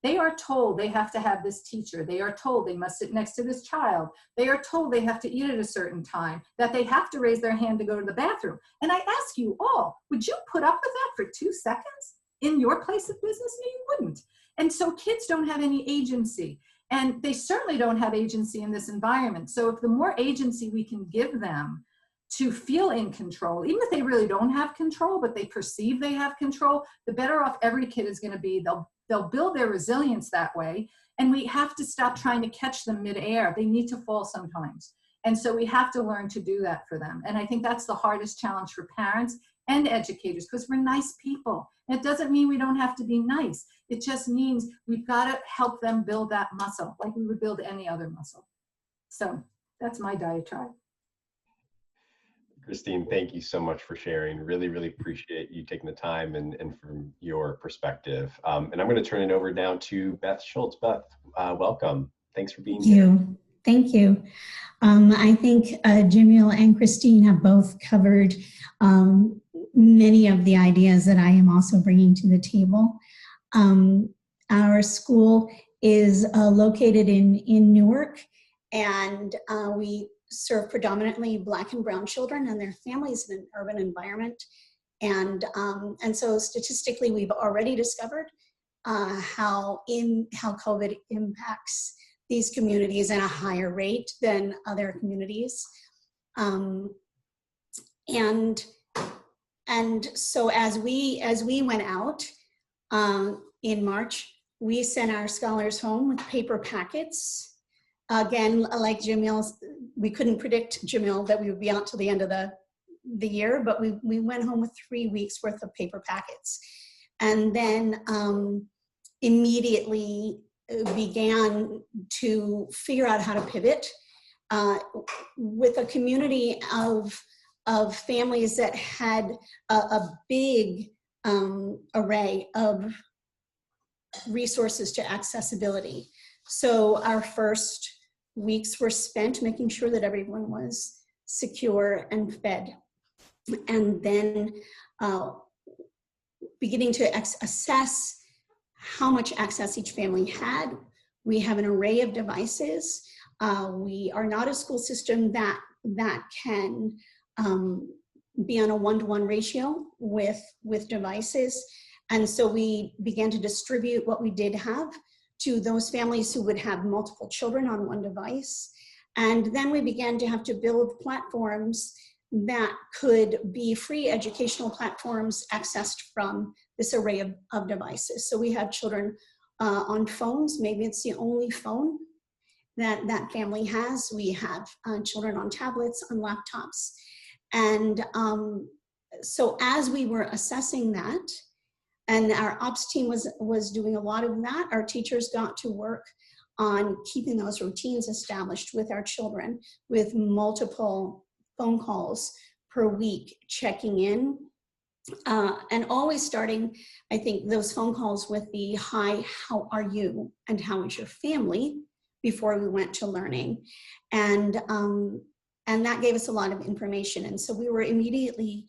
they are told they have to have this teacher. They are told they must sit next to this child. They are told they have to eat at a certain time, that they have to raise their hand to go to the bathroom. And I ask you all, would you put up with that for 2 seconds in your place of business? No, you wouldn't. And so kids don't have any agency. And they certainly don't have agency in this environment. So if the more agency we can give them to feel in control, even if they really don't have control, but they perceive they have control, the better off every kid is going to be. They'll build their resilience that way. And we have to stop trying to catch them midair. They need to fall sometimes. And so we have to learn to do that for them. And I think that's the hardest challenge for parents and educators, because we're nice people. It doesn't mean we don't have to be nice. It just means we've got to help them build that muscle like we would build any other muscle. So that's my diatribe. Christine, thank you so much for sharing. Really, really appreciate you taking the time and from your perspective. And I'm going to turn it over now to Beth Schultz. Beth, welcome. Thanks for being here. Thank you. I think Jamil and Christine have both covered many of the ideas that I am also bringing to the table. Our school is located in Newark, and we serve predominantly Black and brown children and their families in an urban environment. And so statistically, we've already discovered how COVID impacts these communities at a higher rate than other communities. And so as we went out in March, we sent our scholars home with paper packets. Again, like Jamil, we couldn't predict, Jamil, that we would be out till the end of the year, but we went home with 3 weeks worth of paper packets. And then immediately began to figure out how to pivot with a community of families that had a big array of resources to accessibility. So our first weeks were spent making sure that everyone was secure and fed. And then beginning to assess how much access each family had. We have an array of devices. We are not a school system that can be on a one-to-one ratio with devices. And so we began to distribute what we did have to those families who would have multiple children on one device. And then we began to have to build platforms that could be free educational platforms accessed from this array of devices. So we have children on phones. Maybe it's the only phone that family has. We have children on tablets, on laptops. And so as we were assessing that, and our ops team was doing a lot of that, our teachers got to work on keeping those routines established with our children, with multiple phone calls per week, checking in, and always starting, I think, those phone calls with the hi, how are you, and how is your family, before we went to learning. And that gave us a lot of information. And so we were immediately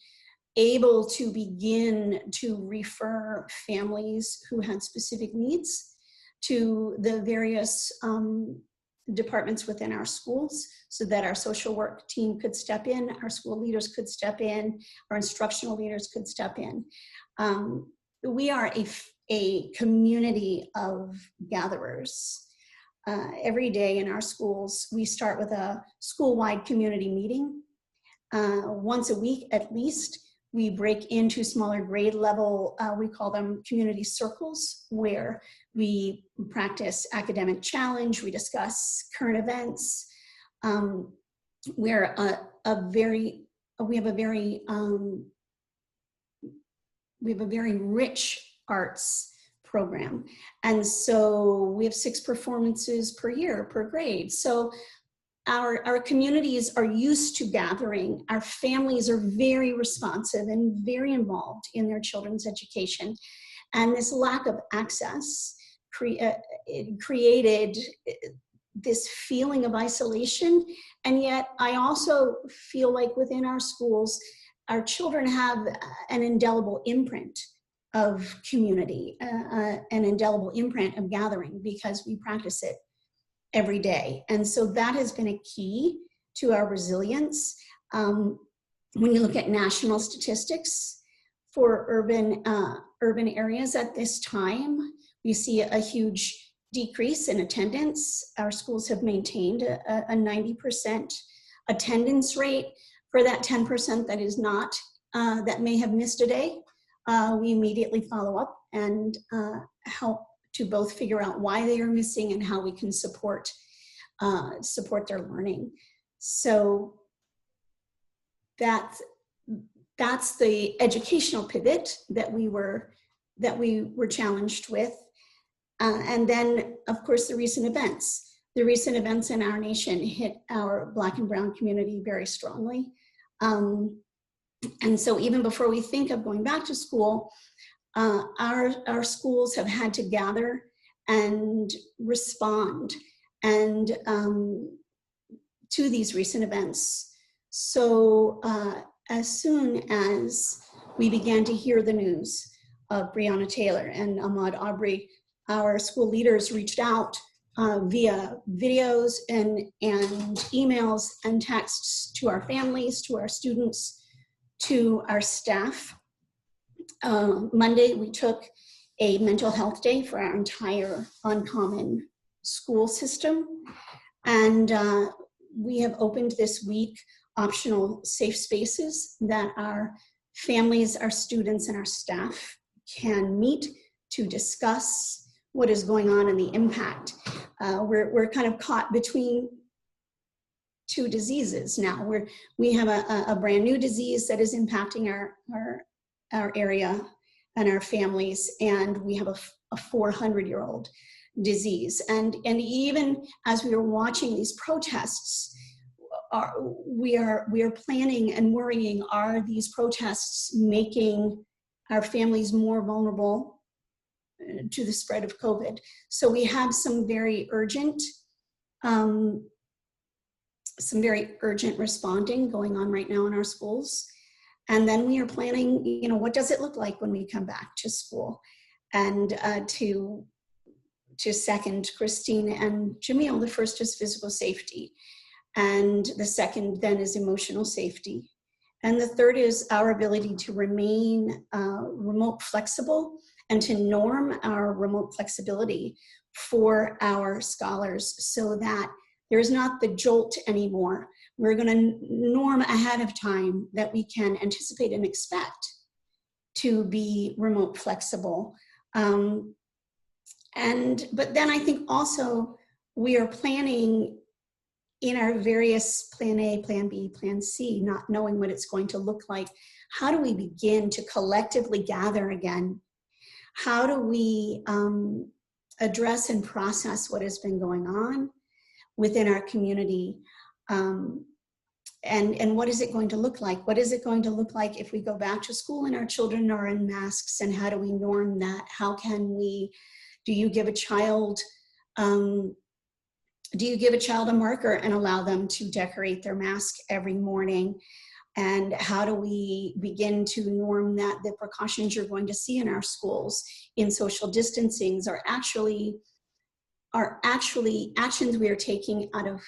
able to begin to refer families who had specific needs to the various departments within our schools, so that our social work team could step in, our school leaders could step in, our instructional leaders could step in. We are a community of gatherers. Every day in our schools, we start with a school-wide community meeting. Once a week at least, we break into smaller grade level, we call them community circles, where we practice academic challenge, we discuss current events. We have a very rich arts program. And so we have 6 performances per year, per grade. So our communities are used to gathering. Our families are very responsive and very involved in their children's education. And this lack of access created this feeling of isolation. And yet I also feel like within our schools, our children have an indelible imprint of community, an indelible imprint of gathering, because we practice it every day. And so that has been a key to our resilience. When you look at national statistics for urban areas at this time, we see a huge decrease in attendance. Our schools have maintained a 90% attendance rate. For that 10% that is not, that may have missed a day, we immediately follow up and help to both figure out why they are missing and how we can support their learning. So that's the educational pivot that we were challenged with. And then, of course, the recent events. The recent events in our nation hit our Black and Brown community very strongly. And so even before we think of going back to school, our schools have had to gather and respond and to these recent events. So as soon as we began to hear the news of Breonna Taylor and Ahmaud Arbery, our school leaders reached out via videos and emails and texts to our families, to our students, to our staff. Monday, we took a mental health day for our entire Uncommon school system. And we have opened this week optional safe spaces that our families, our students, and our staff can meet to discuss what is going on and the impact. We're kind of caught between 2 diseases now. We have a brand new disease that is impacting our area and our families, and we have a 400-year-old disease. And even as we were watching these protests, we are planning and worrying, are these protests making our families more vulnerable to the spread of COVID? So we have some very urgent responding going on right now in our schools. And then we are planning, what does it look like when we come back to school? And to second Christine and Jamil, the first is physical safety. And the second then is emotional safety. And the third is our ability to remain remote flexible and to norm our remote flexibility for our scholars so that there's not the jolt anymore. We're going to norm ahead of time that we can anticipate and expect to be remote flexible. But then I think also we are planning in our various plan A, plan B, plan C, not knowing what it's going to look like. How do we begin to collectively gather again? How do we address and process what has been going on within our community? And what is it going to look like? What is it going to look like if we go back to school and our children are in masks, and how do we norm that? How can we, do you give a child a marker and allow them to decorate their mask every morning? And how do we begin to norm that the precautions you're going to see in our schools in social distancing are actually actions we are taking out of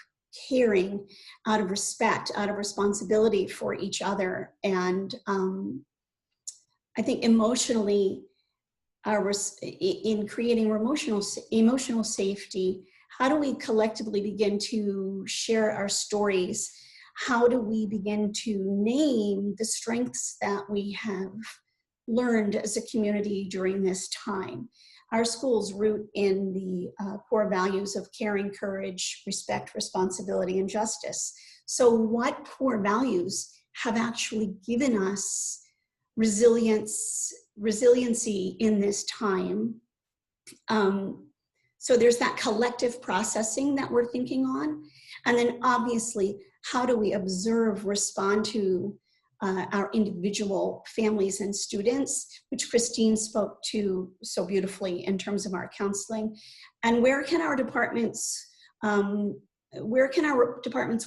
caring, out of respect, out of responsibility for each other? And I think emotionally, in creating emotional safety, how do we collectively begin to share our stories? How do we begin to name the strengths that we have learned as a community during this time? Our schools root in the core values of caring, courage, respect, responsibility, and justice. So what core values have actually given us resiliency in this time? So there's that collective processing that we're thinking on. And then obviously, how do we observe, respond to our individual families and students, which Christine spoke to so beautifully in terms of our counseling? And where can our departments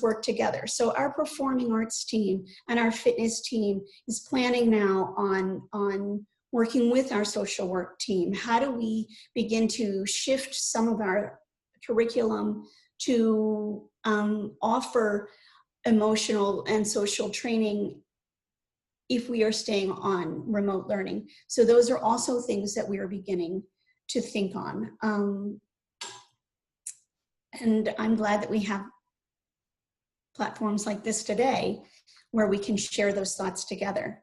work together? So our performing arts team and our fitness team is planning now on working with our social work team. How do we begin to shift some of our curriculum to offer emotional and social training if we are staying on remote learning? So those are also things that we are beginning to think on. And I'm glad that we have platforms like this today where we can share those thoughts together.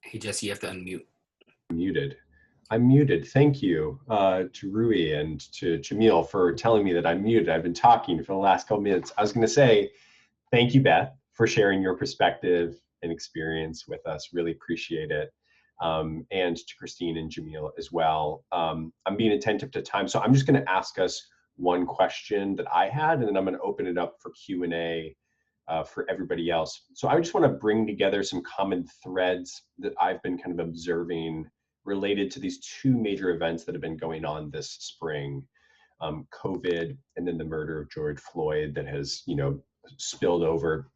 Hey, Jesse, you have to unmute. Muted. I'm muted. Thank you to Rui and to Jamil for telling me that I'm muted. I've been talking for the last couple minutes. I was going to say thank you, Beth, for sharing your perspective and experience with us. Really appreciate it. And to Christine and Jamil as well. I'm being attentive to time, so I'm just going to ask us one question that I had, and then I'm going to open it up for Q&A for everybody else. So I just want to bring together some common threads that I've been kind of observing related to these two major events that have been going on this spring, COVID, and then the murder of George Floyd that has, spilled over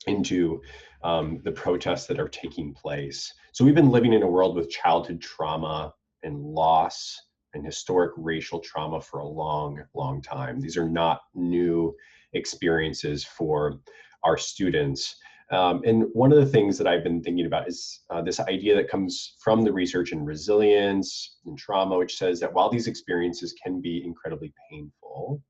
into the protests that are taking place. So we've been living in a world with childhood trauma and loss and historic racial trauma for a long, long time. These are not new experiences for our students. And one of the things that I've been thinking about is this idea that comes from the research in resilience and trauma, which says that while these experiences can be incredibly painful,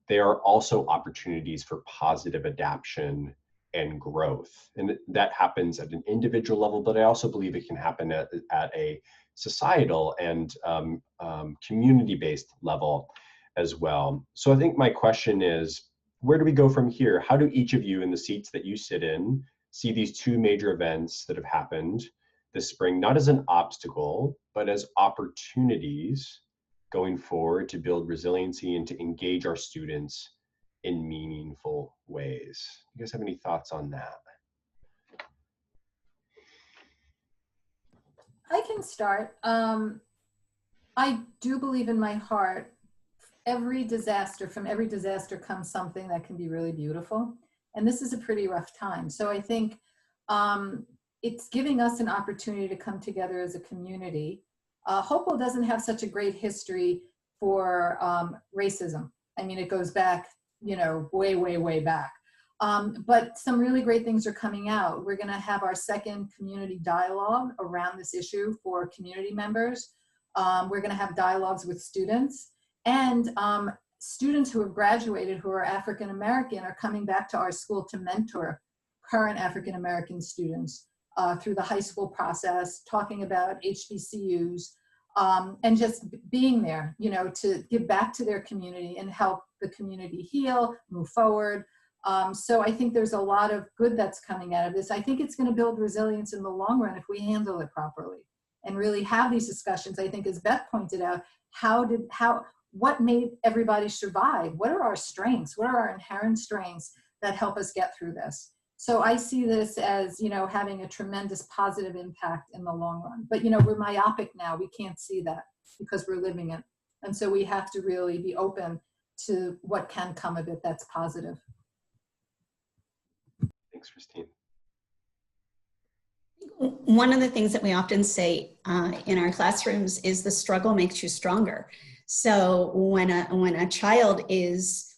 they are also opportunities for positive adaptation and growth. And that happens at an individual level, but I also believe it can happen at a societal and community-based level as well. So I think my question is, where do we go from here? How do each of you in the seats that you sit in see these two major events that have happened this spring, not as an obstacle, but as opportunities going forward to build resiliency and to engage our students in meaningful ways? You guys have any thoughts on that? I can start. I do believe in my heart, from every disaster comes something that can be really beautiful. And this is a pretty rough time. So I think it's giving us an opportunity to come together as a community. Hopewell doesn't have such a great history for racism. I mean, it goes back, way, way, way back. But some really great things are coming out. We're going to have our second community dialogue around this issue for community members. We're going to have dialogues with students, and students who have graduated who are African American are coming back to our school to mentor current African American students through the high school process, talking about HBCUs, and just being there, to give back to their community and help the community heal, move forward. So I think there's a lot of good that's coming out of this. I think it's going to build resilience in the long run if we handle it properly and really have these discussions. I think, as Beth pointed out, what made everybody survive? What are our strengths? What are our inherent strengths that help us get through this? So I see this as, having a tremendous positive impact in the long run. But, we're myopic now. We can't see that because we're living it. And so we have to really be open to what can come of it that's positive. Thanks, Christine. One of the things that we often say in our classrooms is the struggle makes you stronger. So when a child is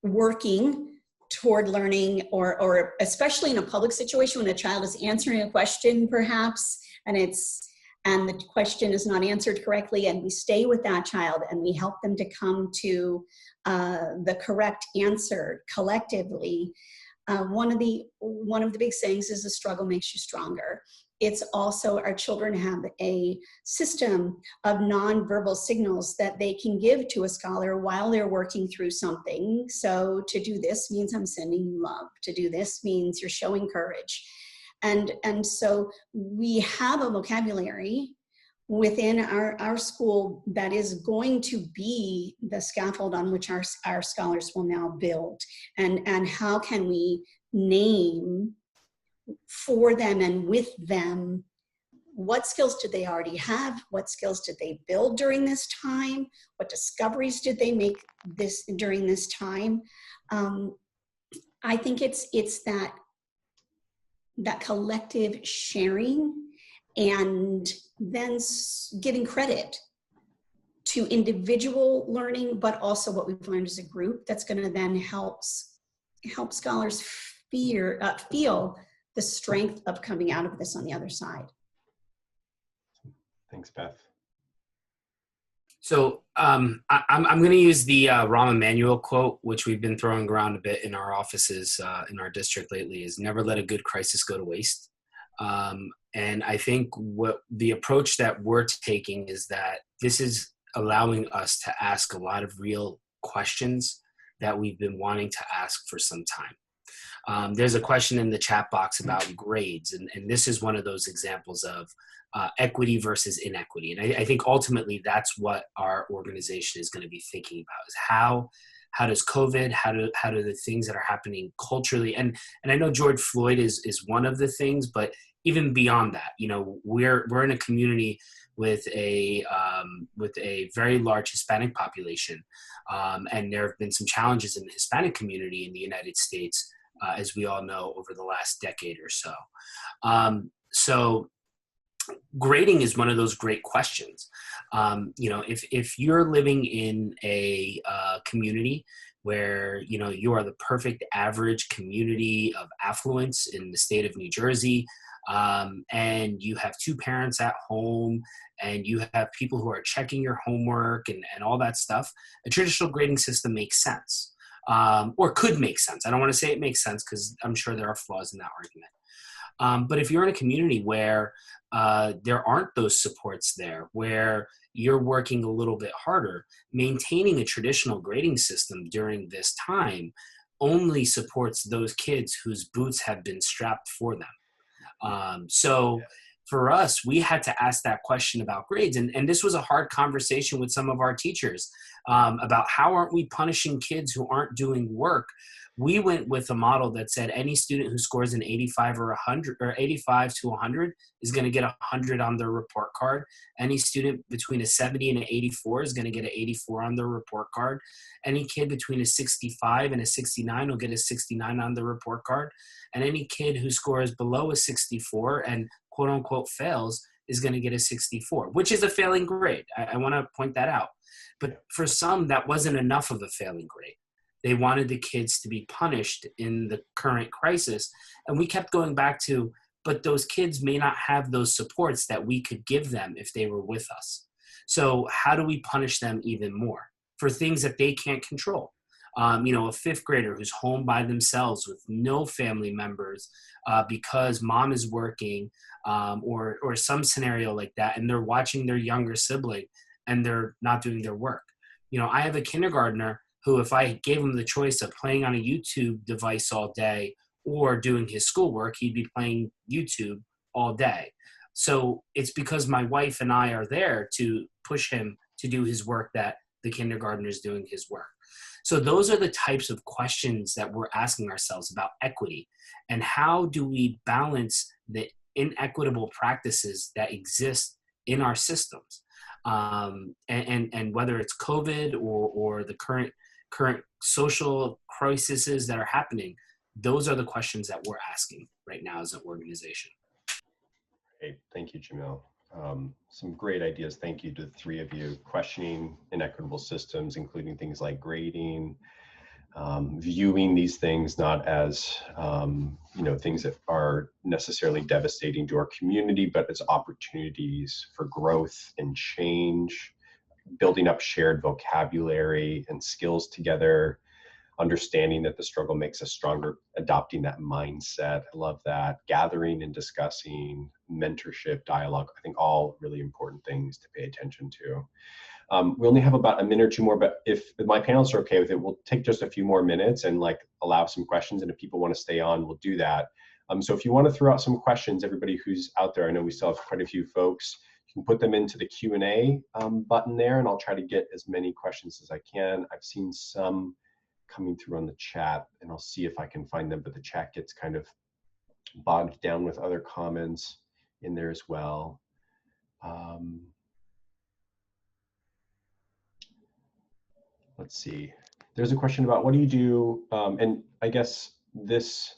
working toward learning, or especially in a public situation when a child is answering a question perhaps, and the question is not answered correctly, and we stay with that child and we help them to come to the correct answer collectively. One of the big sayings is the struggle makes you stronger. It's also, our children have a system of nonverbal signals that they can give to a scholar while they're working through something. So to do this means I'm sending you love. To do this means you're showing courage. And so we have a vocabulary within our school that is going to be the scaffold on which our scholars will now build. And how can we name for them and with them, what skills did they already have? What skills did they build during this time? What discoveries did they make during this time? I think it's that collective sharing, and then giving credit to individual learning, but also what we've learned as a group that's going to then help scholars feel the strength of coming out of this on the other side. Thanks, Beth. So I'm going to use the Rahm Emanuel quote, which we've been throwing around a bit in our offices in our district lately, is never let a good crisis go to waste. And I think what the approach that we're taking is that this is allowing us to ask a lot of real questions that we've been wanting to ask for some time. There's a question in the chat box about grades, and this is one of those examples of equity versus inequity. And I think ultimately that's what our organization is going to be thinking about, is how does COVID, how do the things that are happening culturally, and I know George Floyd is one of the things, but even beyond that, we're in a community with a very large Hispanic population, and there have been some challenges in the Hispanic community in the United States, as we all know, over the last decade or so. So grading is one of those great questions. If you're living in a community where you are the perfect average community of affluence in the state of New Jersey, and you have two parents at home, and you have people who are checking your homework and all that stuff, a traditional grading system makes sense, or could make sense. I don't want to say it makes sense because I'm sure there are flaws in that argument. But if you're in a community where there aren't those supports there where you're working a little bit harder. Maintaining a traditional grading system during this time only supports those kids whose boots have been strapped for them. So for us, we had to ask that question about grades. And this was a hard conversation with some of our teachers about how aren't we punishing kids who aren't doing work. We went with a model that said any student who scores an 85 or 100 or 85 to 100 is going to get 100 on their report card. Any student between a 70 and an 84 is going to get an 84 on their report card. Any kid between a 65 and a 69 will get a 69 on their report card. And any kid who scores below a 64 and quote unquote fails is going to get a 64, which is a failing grade. I want to point that out. But for some, that wasn't enough of a failing grade. They wanted the kids to be punished in the current crisis. And we kept going back to, but those kids may not have those supports that we could give them if they were with us. So how do we punish them even more for things that they can't control? A fifth grader who's home by themselves with no family members because mom is working or some scenario like that, and they're watching their younger sibling and they're not doing their work. I have a kindergartner who, if I gave him the choice of playing on a YouTube device all day or doing his schoolwork, he'd be playing YouTube all day. So it's because my wife and I are there to push him to do his work that the kindergartner is doing his work. So those are the types of questions that we're asking ourselves about equity, and how do we balance the inequitable practices that exist in our systems, and whether it's COVID or the current social crises that are happening. Those are the questions that we're asking right now as an organization. Great, thank you, Jamil. Some great ideas. Thank you to the three of you. Questioning inequitable systems, including things like grading, viewing these things not as things that are necessarily devastating to our community, but as opportunities for growth and change, building up shared vocabulary and skills together, understanding that the struggle makes us stronger, adopting that mindset. I love that. Gathering and discussing, mentorship, dialogue, I think all really important things to pay attention to. We only have about a minute or two more, but if my panelists are okay with it, we'll take just a few more minutes and allow some questions. And if people want to stay on, we'll do that. So if you want to throw out some questions, everybody who's out there, I know we still have quite a few folks, you can put them into the Q&A button there, and I'll try to get as many questions as I can. I've seen some coming through on the chat, and I'll see if I can find them, but the chat gets kind of bogged down with other comments in there as well. Let's see. There's a question about what do you do, and I guess this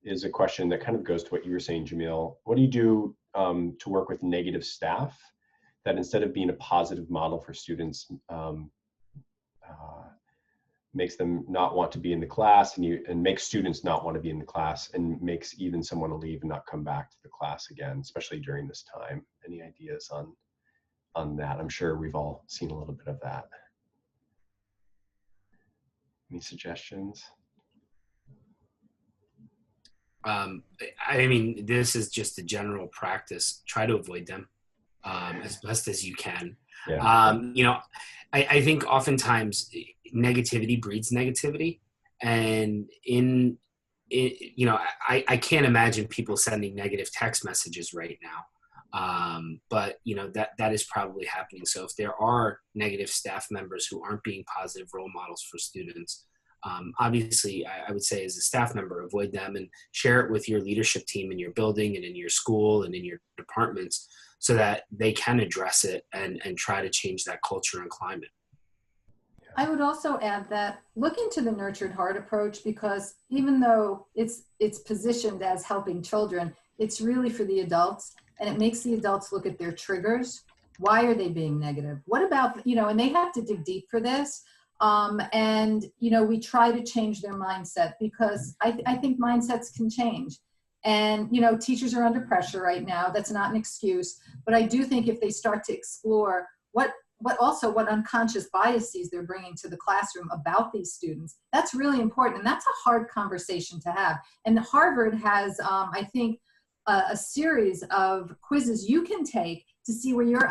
is a question that kind of goes to what you were saying, Jamil. What do you do to work with negative staff that instead of being a positive model for students, makes them not want to be in the class, and makes students not want to be in the class, and makes even someone to leave and not come back to the class again, especially during this time? Any ideas on that? I'm sure we've all seen a little bit of that. Any suggestions? I mean, this is just a general practice. Try to avoid them as best as you can. Yeah. I think oftentimes negativity breeds negativity, and I can't imagine people sending negative text messages right now. But that is probably happening. So if there are negative staff members who aren't being positive role models for students, obviously I would say as a staff member, avoid them and share it with your leadership team in your building and in your school and in your departments, so that they can address it and try to change that culture and climate. I would also add that look into the nurtured heart approach, because even though it's positioned as helping children, it's really for the adults, and it makes the adults look at their triggers. Why are they being negative? What about, and they have to dig deep for this. We try to change their mindset, because I think mindsets can change. And, teachers are under pressure right now. That's not an excuse. But I do think if they start to explore what unconscious biases they're bringing to the classroom about these students, that's really important. And that's a hard conversation to have. And Harvard has, I think, a series of quizzes you can take to see where your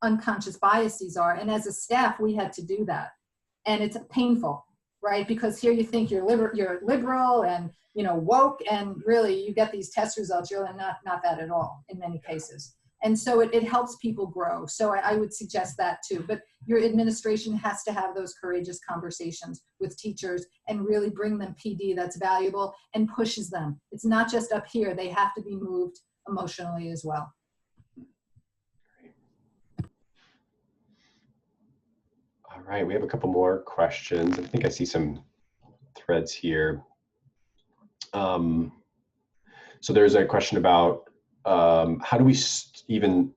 unconscious biases are. And as a staff, we had to do that. And it's painful, right? Because here you think you're liberal and, you know, woke, and really you get these test results, you're not that at all in many cases. And so it helps people grow. So I would suggest that too. But your administration has to have those courageous conversations with teachers and really bring them PD that's valuable and pushes them. It's not just up here. They have to be moved emotionally as well. All right, we have a couple more questions. I think I see some threads here. So there's a question about how do we even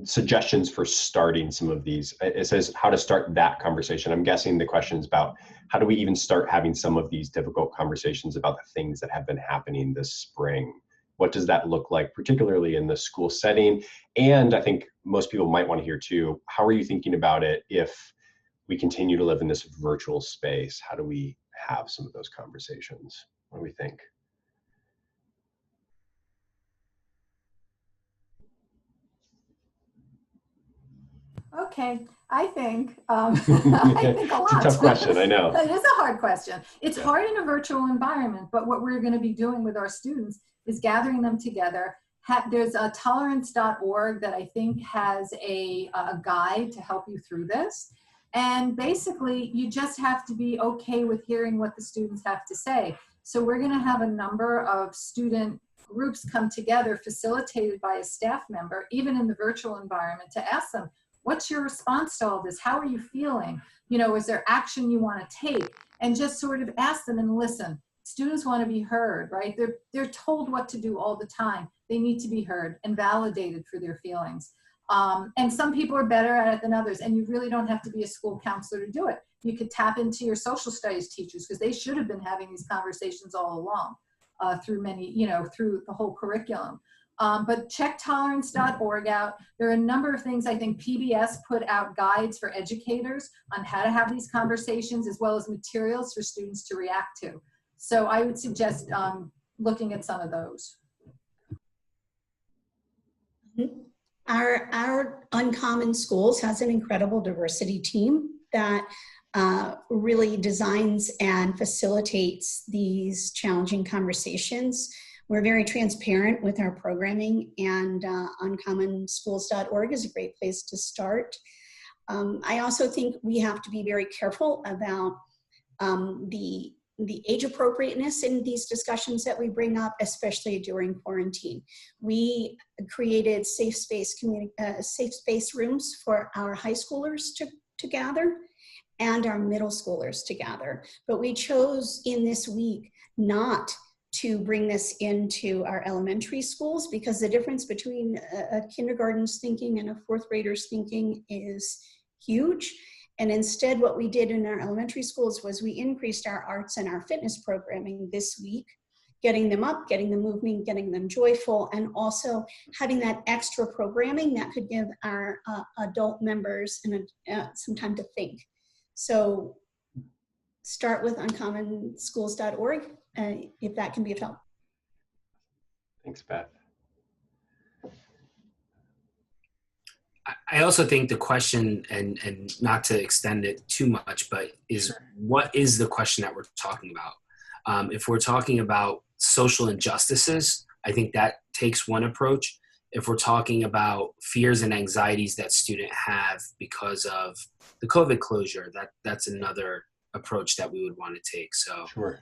suggestions for starting some of these. It says how to start that conversation. I'm guessing the question is about how do we even start having some of these difficult conversations about the things that have been happening this spring. What does that look like, particularly in the school setting? And I think most people might want to hear too, how are you thinking about it if we continue to live in this virtual space? How do we have some of those conversations? What do we think? Okay, I think I think a lot. It's a tough question, I know. It is a hard question. It's hard in a virtual environment, but what we're going to be doing with our students is gathering them together. There's a tolerance.org that I think has a guide to help you through this. And basically, you just have to be okay with hearing what the students have to say. So we're going to have a number of student groups come together, facilitated by a staff member, even in the virtual environment, to ask them, what's your response to all this? How are you feeling? You know, is there action you want to take? And just sort of ask them and listen. Students want to be heard, right? They're told what to do all the time. They need to be heard and validated for their feelings. And some people are better at it than others, and you really don't have to be a school counselor to do it. You could tap into your social studies teachers, because they should have been having these conversations all along through many, you know, through the whole curriculum. But check tolerance.org out. There are a number of things. I think PBS put out guides for educators on how to have these conversations, as well as materials for students to react to. So I would suggest looking at some of those. Our Uncommon Schools has an incredible diversity team that really designs and facilitates these challenging conversations. We're very transparent with our programming, and uncommonschools.org is a great place to start. I also think we have to be very careful about the age appropriateness in these discussions that we bring up, especially during quarantine. We created safe space rooms for our high schoolers to gather and our middle schoolers to gather. But we chose in this week not to bring this into our elementary schools, because the difference between a kindergarten's thinking and a fourth grader's thinking is huge. And instead, what we did in our elementary schools was we increased our arts and our fitness programming this week, getting them up, getting them moving, getting them joyful, and also having that extra programming that could give our adult members some time to think. So start with uncommonschools.org if that can be of help. Thanks, Beth. I also think the question, and not to extend it too much, but is what is the question that we're talking about? If we're talking about social injustices, I think that takes one approach. If we're talking about fears and anxieties that students have because of the COVID closure, that's another approach that we would want to take. So, sure.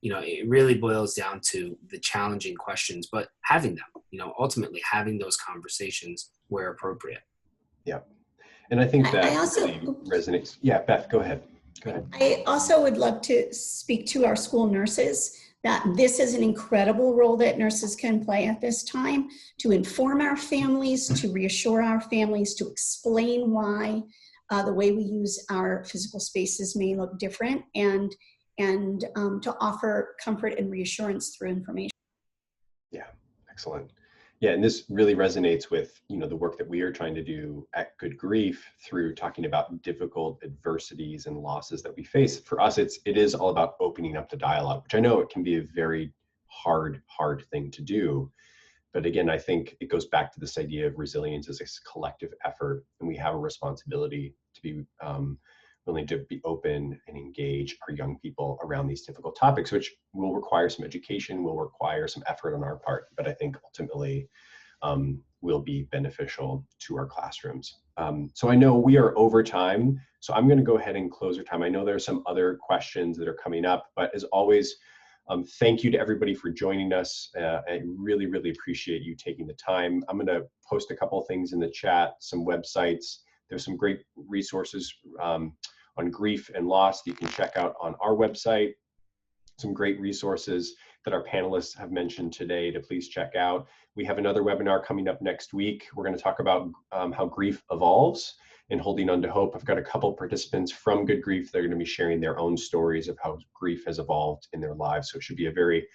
You know, it really boils down to the challenging questions, but having them, you know, ultimately having those conversations where appropriate. Yeah. And I think that I also, really resonates. Yeah, Beth, go ahead. Go ahead. I also would love to speak to our school nurses, that this is an incredible role that nurses can play at this time, to inform our families, to reassure our families, to explain why the way we use our physical spaces may look different, and to offer comfort and reassurance through information. Yeah, excellent. Yeah, and this really resonates with, you know, the work that we are trying to do at Good Grief through talking about difficult adversities and losses that we face. For us, it is all about opening up the dialogue, which I know it can be a very hard thing to do. But again, I think it goes back to this idea of resilience as a collective effort, and we have a responsibility to be willing to be open and engage our young people around these difficult topics, which will require some education, will require some effort on our part, but I think ultimately will be beneficial to our classrooms. So I know we are over time, so I'm going to go ahead and close our time. I know there are some other questions that are coming up, but as always, thank you to everybody for joining us. I really, really appreciate you taking the time. I'm going to post a couple of things in the chat, some websites. There's some great resources on grief and loss that you can check out on our website. Some great resources that our panelists have mentioned today to please check out. We have another webinar coming up next week. We're going to talk about how grief evolves and holding on to hope. I've got a couple participants from Good Grief that are going to be sharing their own stories of how grief has evolved in their lives. So it should be a very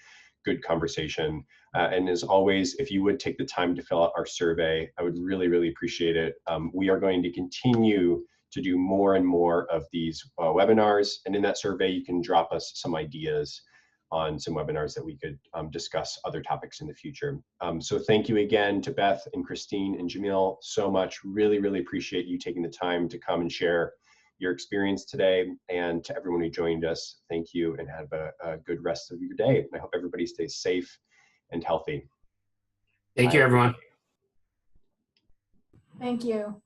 good conversation. And as always, if you would take the time to fill out our survey, I would really, really appreciate it. We are going to continue to do more and more of these webinars. And in that survey, you can drop us some ideas on some webinars that we could discuss other topics in the future. So thank you again to Beth and Christine and Jamil so much. Really, really appreciate you taking the time to come and share your experience today. And to everyone who joined us, thank you and have a good rest of your day. And I hope everybody stays safe and healthy. Thank you, everyone. Thank you.